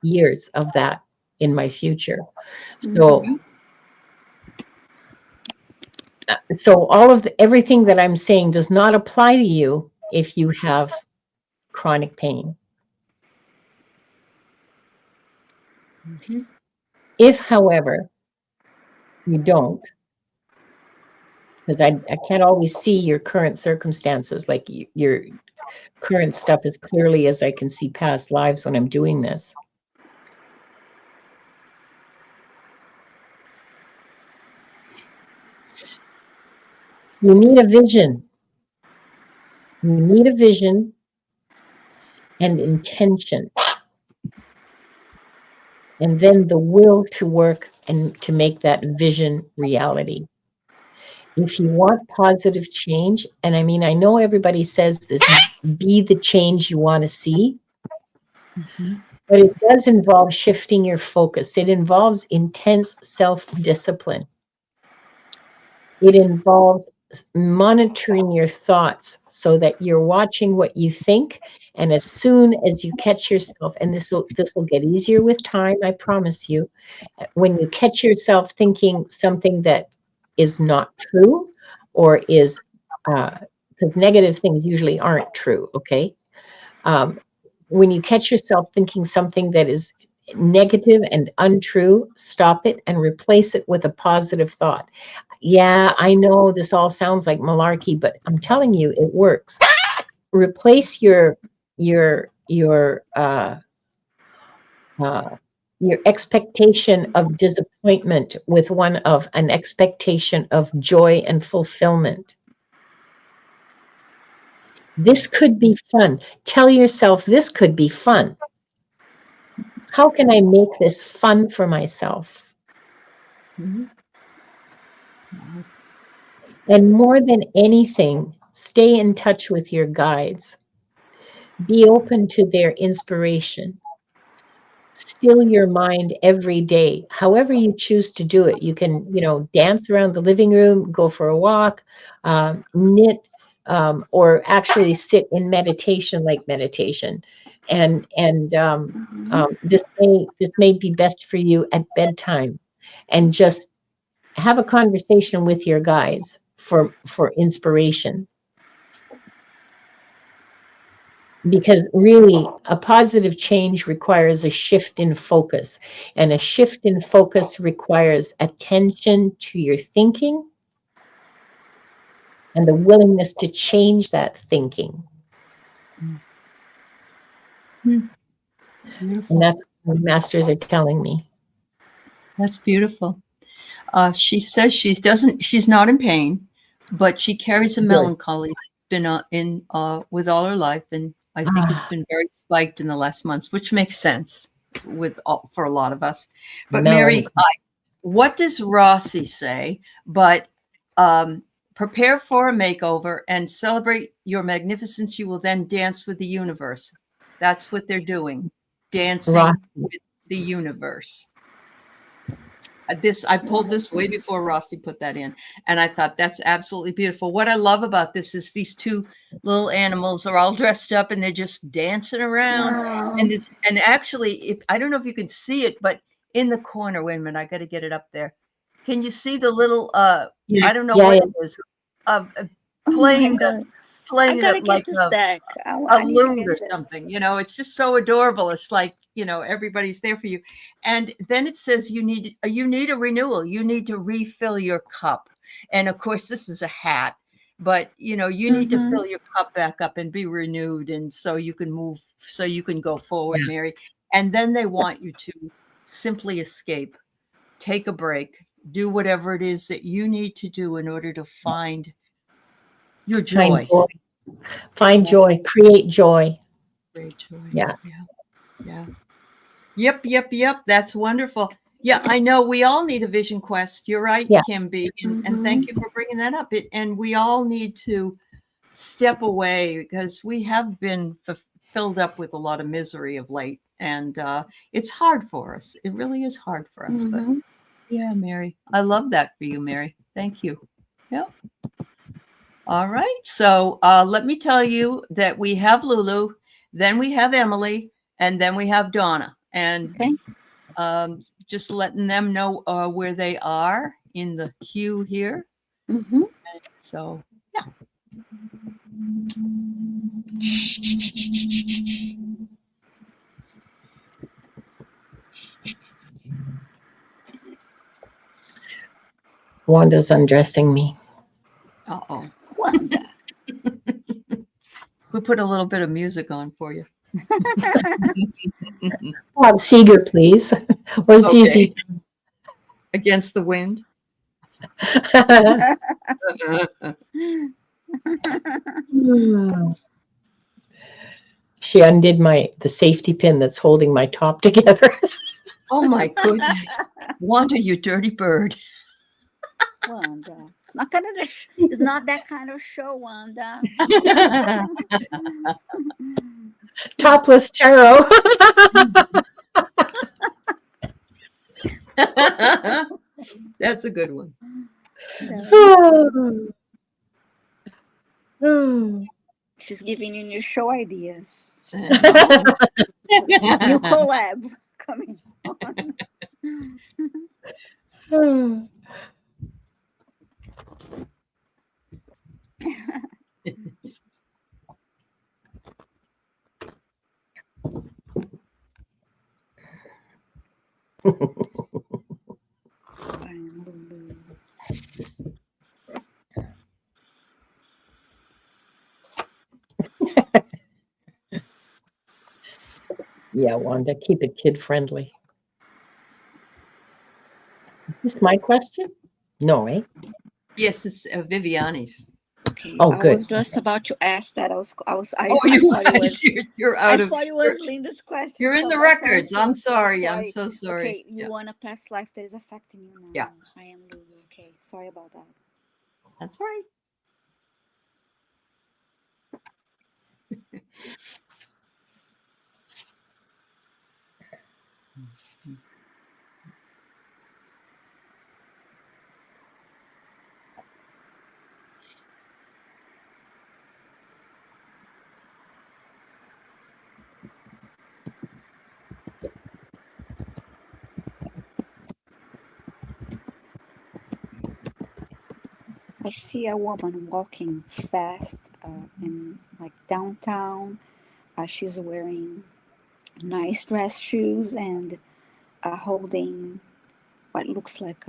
years of that in my future. So all of everything that I'm saying does not apply to you if you have chronic pain. If, however, you don't, because I can't always see your current circumstances, like your current stuff as clearly as I can see past lives when I'm doing this. You need a vision. You need a vision and intention. And then the will to work and to make that vision reality. If you want positive change, and I mean, I know everybody says this, be the change you want to see, but it does involve shifting your focus. It involves intense self-discipline. It involves monitoring your thoughts so that you're watching what you think. And as soon as you catch yourself, and this will get easier with time, I promise you, when you catch yourself thinking something that is not true or is, because negative things usually aren't true, okay? When you catch yourself thinking something that is negative and untrue, stop it and replace it with a positive thought. Yeah, I know this all sounds like malarkey, but I'm telling you, it works. Replace your expectation of disappointment with one of an expectation of joy and fulfillment. This could be fun. Tell yourself this could be fun. How can I make this fun for myself? And more than anything, stay in touch with your guides. Be open to their inspiration. Still your mind every day, however you choose to do it. You can, dance around the living room, go for a walk, knit, or actually sit in meditation like meditation. and this may be best for you at bedtime, and just have a conversation with your guides for inspiration. Because really, a positive change requires a shift in focus, and a shift in focus requires attention to your thinking and the willingness to change that thinking. Beautiful. And that's what the masters are telling me. That's beautiful. She says she's not in pain, but she carries a melancholy that's been in with all her life, and I think it's been very spiked in the last months, which makes sense for a lot of us. But Mary, what does Rossi say? But prepare for a makeover and celebrate your magnificence. You will then dance with the universe. That's what they're doing, dancing with the universe. I pulled this way before Rossi put that in, and I thought that's absolutely beautiful. What I love about this is these two little animals are all dressed up and they're just dancing around. Wow. And actually, I don't know if you can see it, but in the corner, wait a minute, I got to get it up there. Can you see the little? I don't know what it is. Playing it like a lute or something. You know, it's just so adorable. It's like, you know, everybody's there for you. And then it says you need a renewal. You need to refill your cup. And of course, this is a hat, but you know, you need to fill your cup back up and be renewed. And so you can move, so you can go forward, Mary. And then they want you to simply escape, take a break, do whatever it is that you need to do in order to find your joy. Find joy, create joy. Great joy. Yeah. Yep. That's wonderful. Yeah, I know we all need a vision quest. You're right, Kim B. And thank you for bringing that up. And we all need to step away because we have been filled up with a lot of misery of late. And it's hard for us. It really is hard for us. But yeah, Mary, I love that for you, Mary. Thank you. Yep. All right. So let me tell you that we have Lulu, then we have Emily, and then we have Donna. And just letting them know where they are in the queue here. So, yeah. Wanda's undressing me. Uh-oh. Wanda. We put a little bit of music on for you. Bob Seger, please. Or ZZ. Against the Wind. She undid the safety pin that's holding my top together. Oh my goodness. Wanda, you dirty bird. Wanda. It's not that kind of show, Wanda. Topless tarot. That's a good one. She's giving you new show ideas. New collab coming on. Yeah, Wanda, keep it kid friendly. Is this my question? No, eh? Yes, it's Viviane's. Okay. I was just about to ask that. I thought it was Linda's question. You're in the records. I'm sorry. I'm so sorry. Okay, you want a past life that is affecting you now. Yeah. I am Lulu. Okay. Sorry about that. That's right. I see a woman walking fast in like downtown. She's wearing nice dress shoes and holding what looks like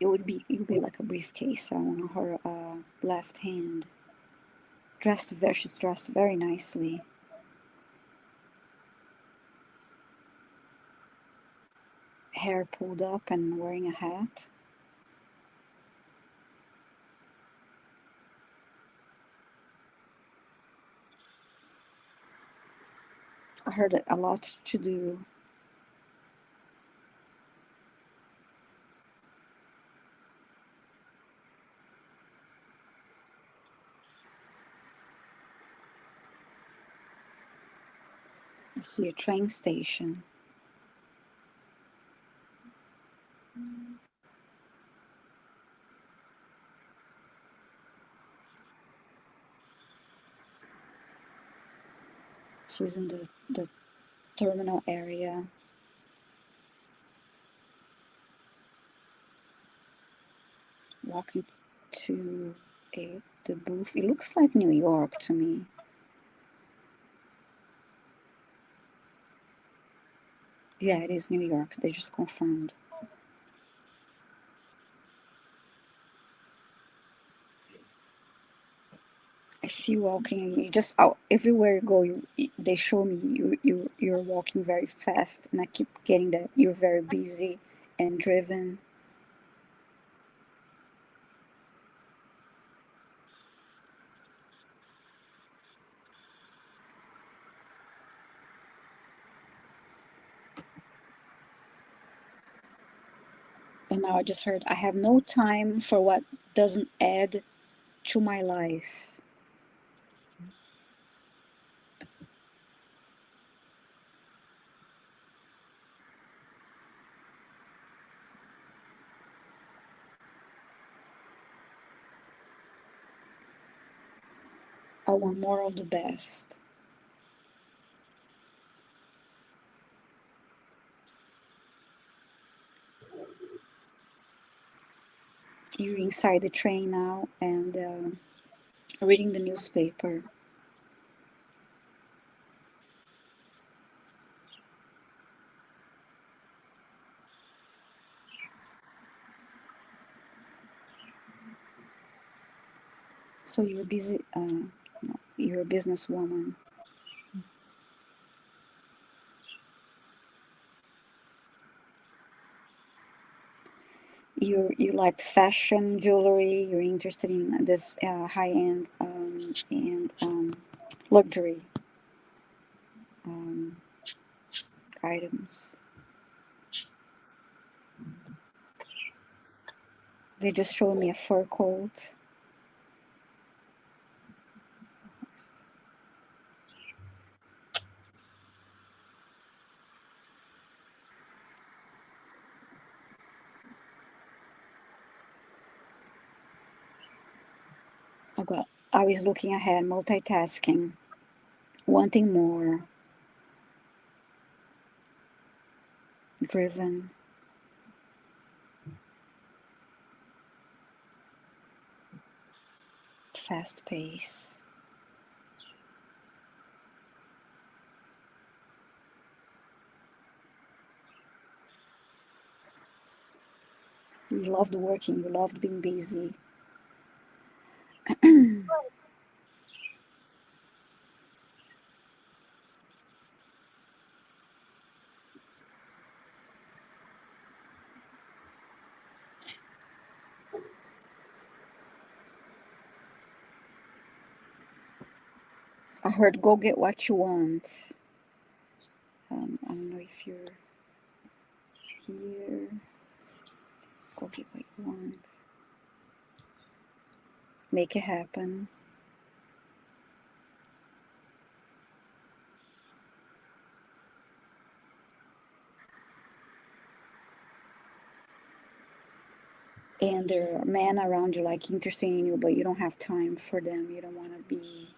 it would be like a briefcase on her left hand. She's dressed very nicely. Hair pulled up and wearing a hat. I heard a lot to do. I see a train station. She's in the terminal area. Walking to the booth. It looks like New York to me. Yeah, it is New York. They just confirmed. I see you walking. You just everywhere you go, they show me you're walking very fast, and I keep getting that you're very busy and driven. And now I just heard, I have no time for what doesn't add to my life. I want more of the best. You're inside the train now and reading the newspaper. So you're busy, you're a businesswoman. You like fashion, jewelry, you're interested in this high-end and luxury items. They just showed me a fur coat. I was looking ahead, multitasking, wanting more, driven. Fast pace. You loved working, you loved being busy. I heard go get what you want. I don't know if you're here. Go get what you want. Make it happen. And there are men around you like interested in you, but you don't have time for them. You don't want to be.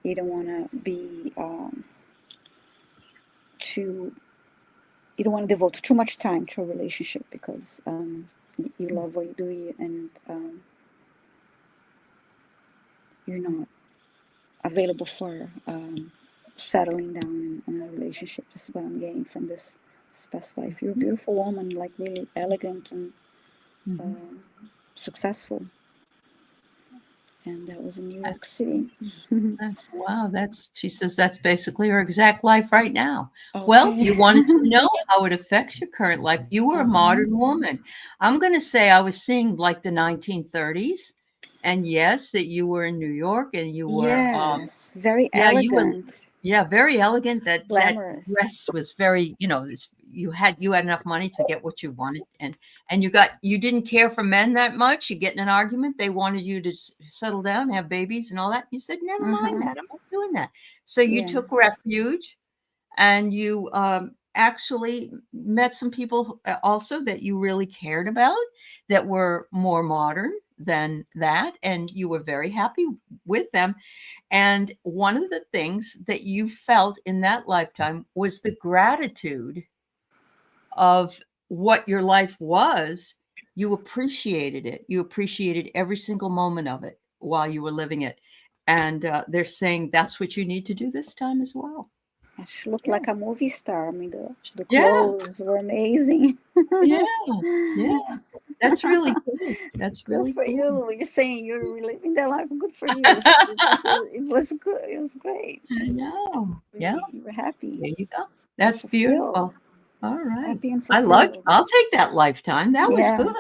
You don't want to be too you don't want to devote too much time to a relationship because you love what you do and you're not available for settling down in a relationship. This is what I'm getting from this past life. You're a beautiful woman, like really elegant and successful. And that was in New York City. Wow, she says that's basically her exact life right now. Okay. Well, you wanted to know how it affects your current life. You were a modern woman. I'm going to say I was seeing like the 1930s. And yes, that you were in New York and you were very elegant. Very elegant. That glamorous. That dress was very, you had enough money to get what you wanted, and you didn't care for men that much. You get in an argument, they wanted you to settle down, have babies and all that. You said, never mind that, I'm not doing that. So you took refuge, and you actually met some people also that you really cared about that were more modern than that, and you were very happy with them. And one of the things that you felt in that lifetime was the gratitude of what your life was. You appreciated it. You appreciated every single moment of it while you were living it. And they're saying that's what you need to do this time as well. She looked like a movie star. I mean, the clothes were amazing. Yeah. That's really good. That's good really for cool. you. You're saying you're reliving that life. Good for you. It was good. It was great. I know. Really, you were happy. There you go. That's beautiful. All right. Happy and fulfilled. I'll take that lifetime. That was good.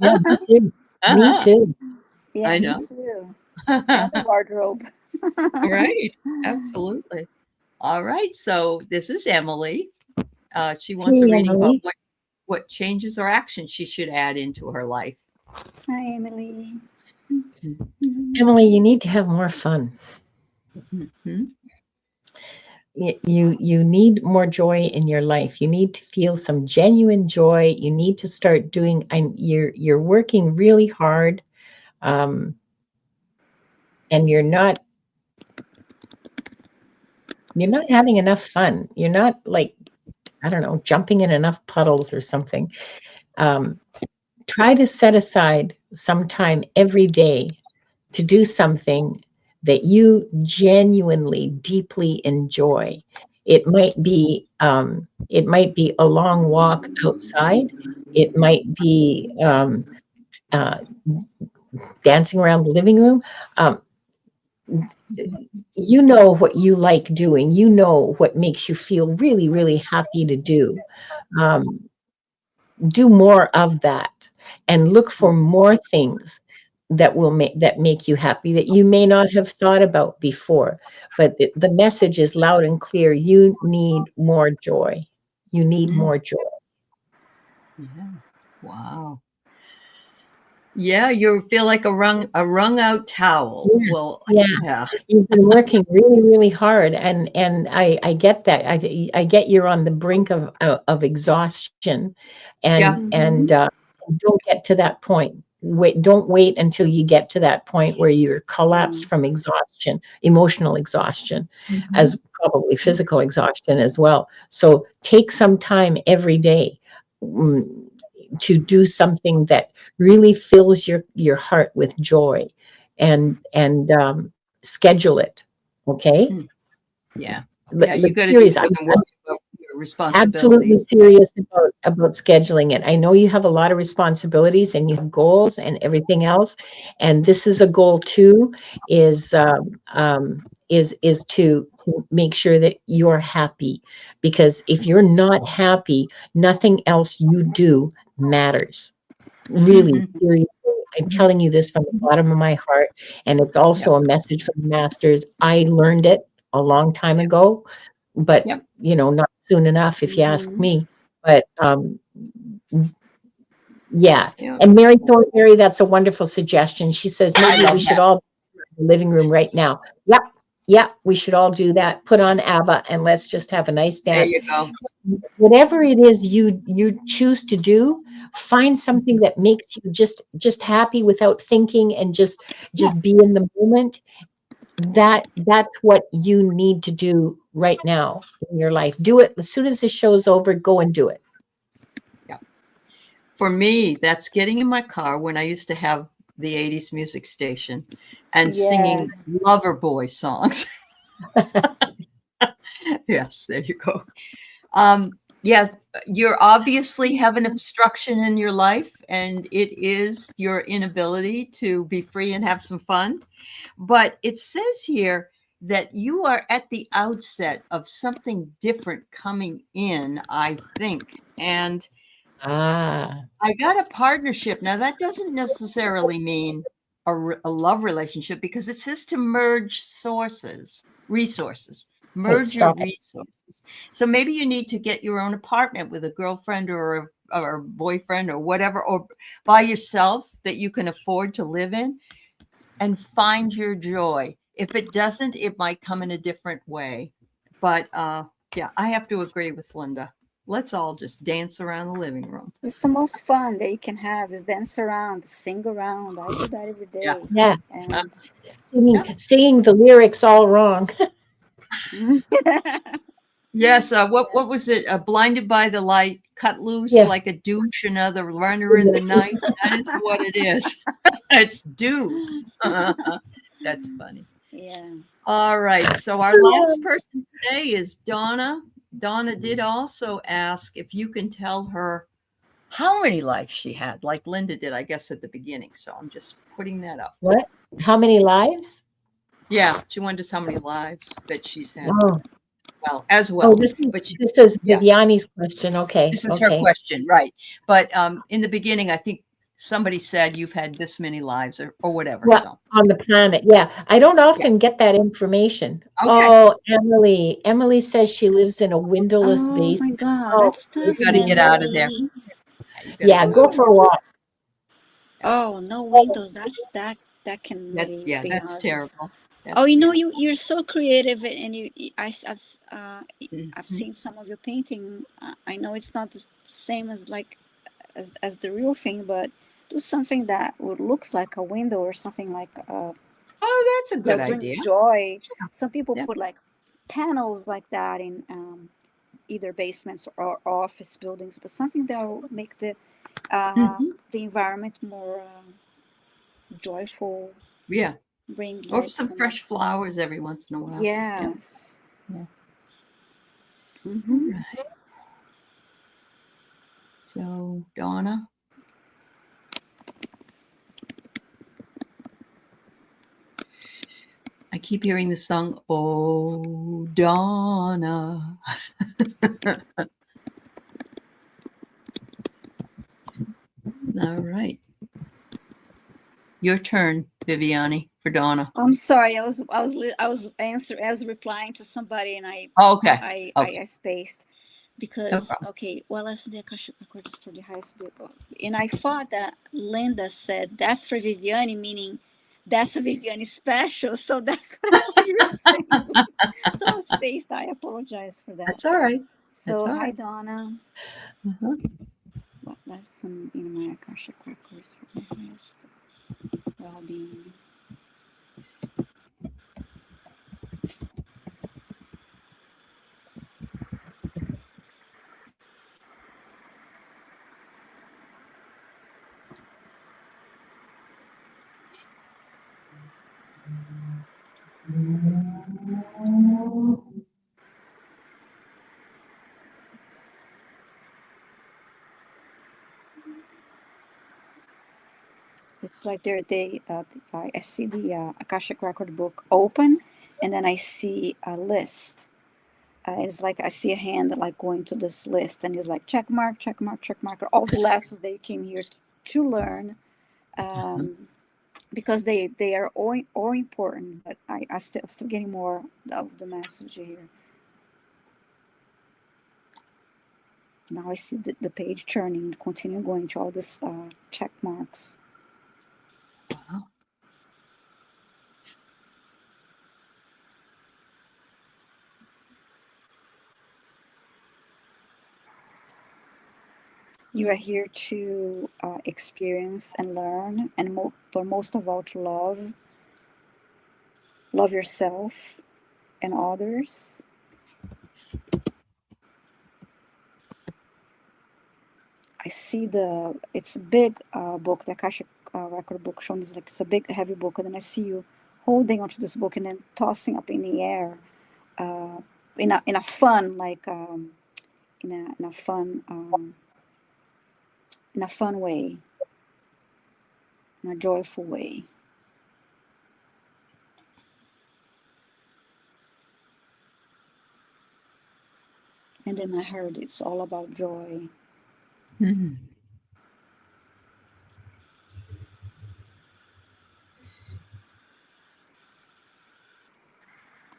Me too. Me too. Yeah, I know. Me too. And the wardrobe. Right. Absolutely. All right. So this is Emily. She wants a reading about what changes or actions she should add into her life. Hi, Emily. Emily, you need to have more fun. You need more joy in your life. You need to feel some genuine joy. You need to start doing, you're working really hard, and you're not having enough fun. You're not, like, I don't know, jumping in enough puddles or something. Try to set aside some time every day to do something that you genuinely, deeply enjoy. It might be a long walk outside. It might be dancing around the living room. You know what you like doing. You know what makes you feel really, really happy to do. Do more of that, and look for more things that make you happy that you may not have thought about before. But the message is loud and clear. You need more joy. You need more joy. Yeah. Wow. Yeah, you feel like a wrung out towel. Yeah. Well, yeah. You've been working really, really hard, and I get that. I get you're on the brink of exhaustion, and don't get to that point. Don't wait until you get to that point where you're collapsed from exhaustion, emotional exhaustion, as probably physical exhaustion as well. So take some time every day to do something that really fills your heart with joy, and schedule it. Okay. Yeah. You got to do absolutely serious about scheduling it. I know you have a lot of responsibilities and you have goals and everything else, and this is a goal too, is to make sure that you're happy, because if you're not happy, nothing else you do matters. Really, seriously. I'm telling you this from the bottom of my heart, and it's also a message from the masters. I learned it a long time ago, but not soon enough, if you ask me. But and Mary Thornberry, that's a wonderful suggestion. She says maybe we should all be in the living room right now. Yep, we should all do that. Put on ABBA and let's just have a nice dance. There you go. Whatever it is you choose to do, find something that makes you just happy without thinking, and just be in the moment. that's what you need to do right now in your life. Do it as soon as the show's over. Go and do it. Yeah. For me, that's getting in my car when I used to have the 80s music station and singing lover boy songs. Yes, there you go. Yeah, you're obviously have an obstruction in your life, and it is your inability to be free and have some fun. But it says here that you are at the outset of something different coming in, I think. And I got a partnership. Now, that doesn't necessarily mean a love relationship, because it says to merge resources, merge your resources. So maybe you need to get your own apartment with a girlfriend or a boyfriend or whatever, or by yourself that you can afford to live in, and find your joy. If it doesn't, it might come in a different way. But yeah, I have to agree with Linda. Let's all just dance around the living room. It's the most fun that you can have, is dance around, sing around. I do that every day. Yeah. And singing the lyrics all wrong. Yes. What was it? Blinded by the light, cut loose like a douche, another runner in the night. That is what it is. It's deuce. That's funny. Yeah. All right. So our last person today is Donna. Donna did also ask if you can tell her how many lives she had, like Linda did, I guess, at the beginning. So I'm just putting that up. What? How many lives? Yeah, she wanted us how many lives that she's had. Oh. Well, as well. Oh, this is Viviane's question. Okay. This is her question, right? But in the beginning, I think somebody said you've had this many lives or whatever. Well, so. On the planet, I don't often get that information. Okay. Oh, Emily. Emily says she lives in a windowless basement. Oh my God, that's tough. You got to get out of there. Yeah, go for a walk. Oh, no windows. That can really be that's hard. terrible. That's you're so creative, and I've seen some of your painting. I know it's not the same as as the real thing, but do something that would looks like a window or something like oh, that's a good idea. Joy. Some people put like panels like that in either basements or office buildings, but something that will make the environment more joyful. Yeah. Bring or some fresh flowers every once in a while. Yes. Yeah. Mm-hmm. Right. So, Donna. I keep hearing the song, Oh, Donna. All right. Your turn, Viviane, for Donna. I'm sorry. I was replying to somebody, and I spaced because well, that's the Akashic record is for the highest people, and I thought that Linda said that's for Viviane, meaning that's a Viviane special. So that's what I thought you were saying. So I spaced. I apologize for that. That's all right. So hi, Donna. Well, that's some my Akashic records for the highest well-being. It's like I see the Akashic record book open, and then I see a list. It's like I see a hand like going to this list, and it's like check mark, check mark, check mark. All the lessons that you came here to learn, because they are all important. But I still getting more of the message here. Now I see the page turning, continue going to all this check marks. Wow. You are here to experience and learn, and but most of all to love love yourself and others. I see it's a big book, the Akashic record book shown is like, it's a big heavy book, and then I see you holding onto this book and then tossing up in the air in a fun, like in a fun way, in a joyful way. And then I heard it's all about joy. Mm-hmm.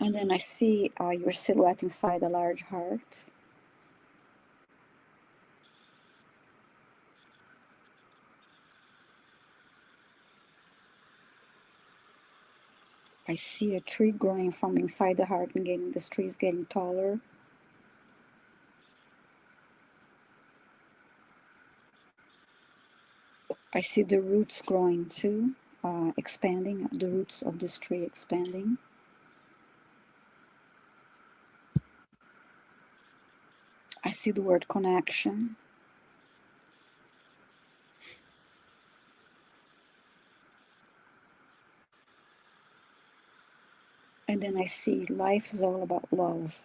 And then I see your silhouette inside a large heart. I see a tree growing from inside the heart, and this tree is getting taller. I see the roots growing too, expanding, the roots of this tree expanding. I see the word connection. And then I see life is all about love.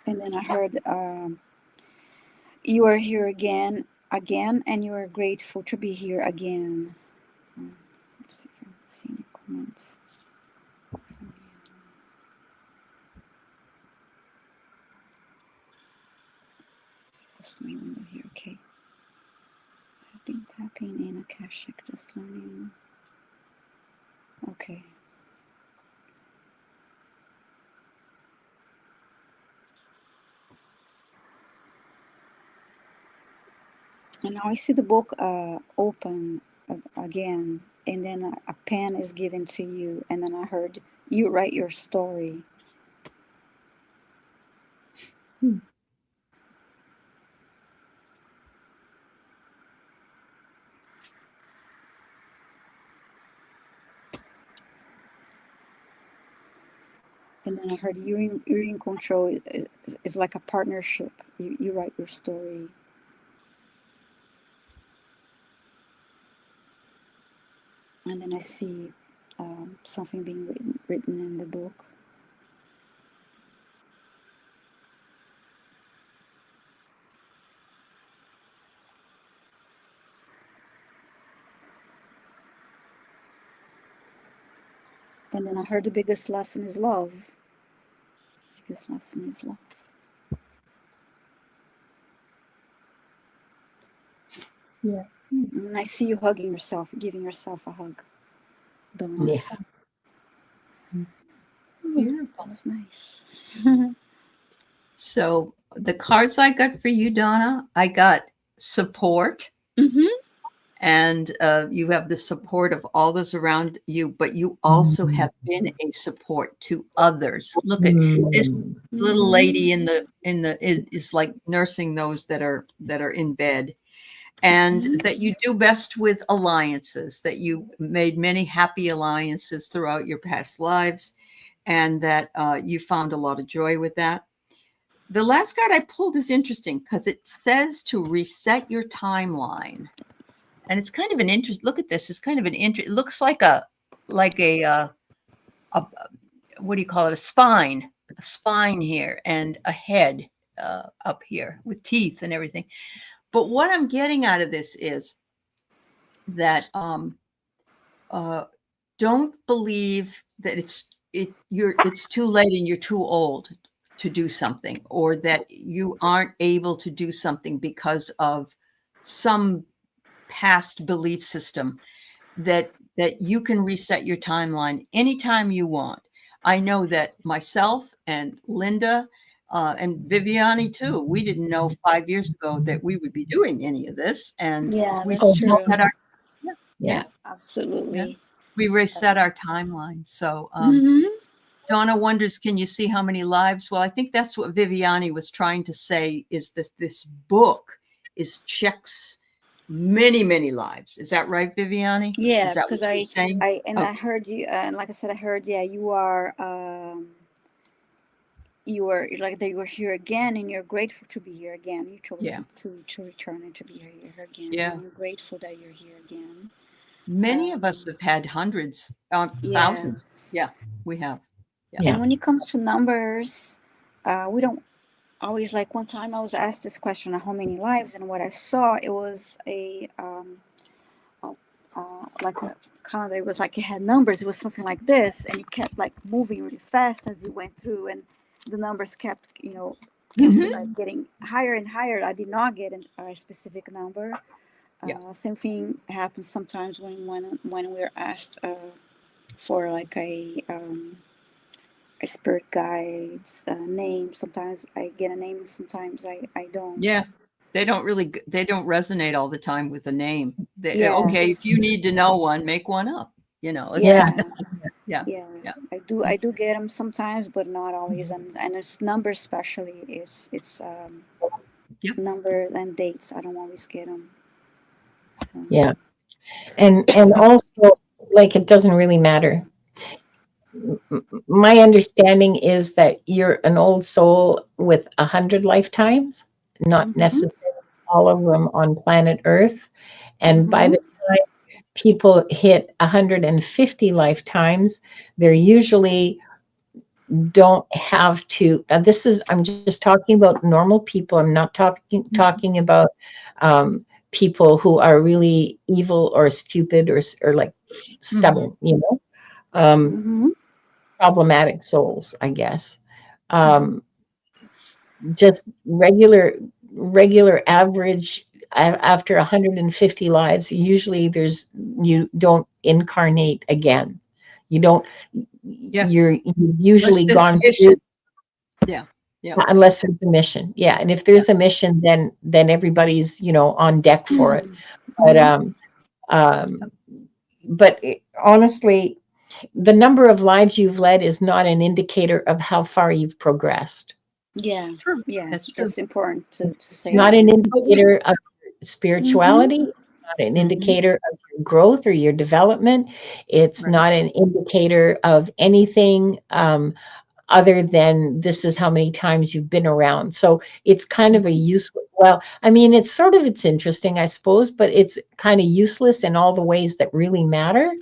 And then I heard, you are here again, and you are grateful to be here again. Let's see if I can see any comments. That's my window here, okay. I've been tapping in Akashic, just learning. Okay. And now I see the book open again, and then a pen is given to you, and then I heard you write your story. Hmm. And then I heard you're in control. It's like a partnership. You write your story. And then I see something being written in the book. And then I heard the biggest lesson is love. Biggest lesson is love. Yeah. And I see you hugging yourself, giving yourself a hug. Donna. Yeah. Beautiful. That was nice. So the cards I got for you, Donna, I got support. Mm-hmm. And you have the support of all those around you, but you also have been a support to others. Look at this little lady is like nursing those that are in bed, and that you do best with alliances, that you made many happy alliances throughout your past lives, and that you found a lot of joy with that. The last card I pulled is interesting because it says to reset your timeline. And it's kind of an interest. Look at this. It's kind of an interest. It looks like a what do you call it? A spine here, and a head up here with teeth and everything. But what I'm getting out of this is that don't believe that it's too late and you're too old to do something, or that you aren't able to do something because of some past belief system, that you can reset your timeline anytime you want. I know that myself and Linda and Viviane too, we didn't know 5 years ago that we would be doing any of this. And yeah, we that's true. had our Yeah. Absolutely. Yeah. We reset our timeline. So Donna wonders, can you see how many lives? Well, I think that's what Viviane was trying to say, is this book checks many, many lives. Is that right, Viviane? Yeah, because I heard you, and like I said, I heard, you are like that you were here again, and you're grateful to be here again. You chose to return and to be here again. Yeah. And you're grateful that you're here again. Many of us have had hundreds, thousands. Yeah, we have. Yeah. And when it comes to numbers, we don't always, like, one time I was asked this question, how many lives, and what I saw, it was a like a calendar. It was like it had numbers. It was something like this, and it kept like moving really fast as you went through, and the numbers kept like getting higher and higher. I did not get a specific number. Same thing happens sometimes when we're asked for like a spirit guide's name. Sometimes I get a name, sometimes I don't. Yeah, they don't resonate all the time with a name. Okay, if you need to know one, make one up. Yeah. I do get them sometimes, but not always. And it's numbers, especially. It's number and dates. I don't always get them. Yeah, and also, like, it doesn't really matter. My understanding is that you're an old soul with 100 lifetimes, not necessarily all of them on planet Earth. And by the time people hit 150 lifetimes, they're usually don't have to. I'm just talking about normal people. I'm not talking about people who are really evil or stupid or like stubborn, problematic souls, I guess. Just regular average after 150 lives, usually you don't incarnate again. You don't. You're usually gone through. Yeah. Unless there's a mission. Yeah. And if there's a mission, then everybody's, on deck for it. But honestly, the number of lives you've led is not an indicator of how far you've progressed. Yeah. True. Yeah. That's important to say. It's not an indicator of spirituality. It's not an indicator of your growth or your development. It's not an indicator of anything other than this is how many times you've been around. So it's kind of a useless, it's interesting, I suppose, but it's kind of useless in all the ways that really matter.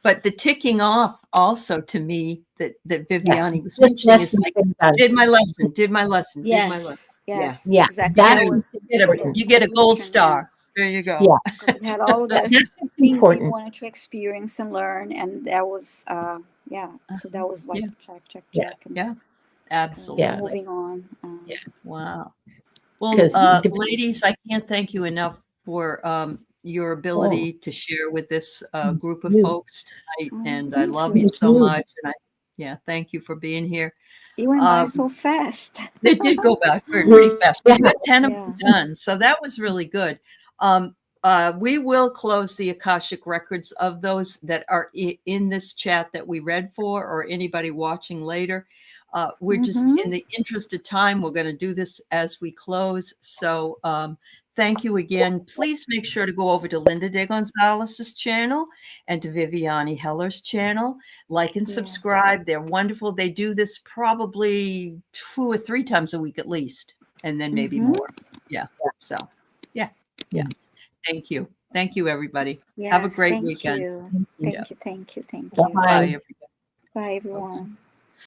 But the ticking off also, to me, that Viviane was mentioning is like, did my lesson. Yes. Yeah. Exactly. You get a gold star. There you go. Yeah. Because it had all of those things you wanted to experience and learn, and that was so that was like check. Yeah. Absolutely. Moving on. Wow. Well, ladies, I can't thank you enough for your ability to share with this group of folks tonight, and I love you so much. And thank you for being here. You went by so fast. They did go by pretty fast. We got 10 of them done, so that was really good. We will close the Akashic records of those that are in this chat that we read for, or anybody watching later. We're just, in the interest of time, we're going to do this as we close. So thank you again. Please make sure to go over to Linda DeGonzalez's channel and to Viviane Heller's channel. Like and subscribe. They're wonderful. They do this probably 2 or 3 times a week at least, and then maybe more. Yeah. So, yeah. Thank you. Thank you, everybody. Have a great weekend. Thank you. Bye. Bye, everyone.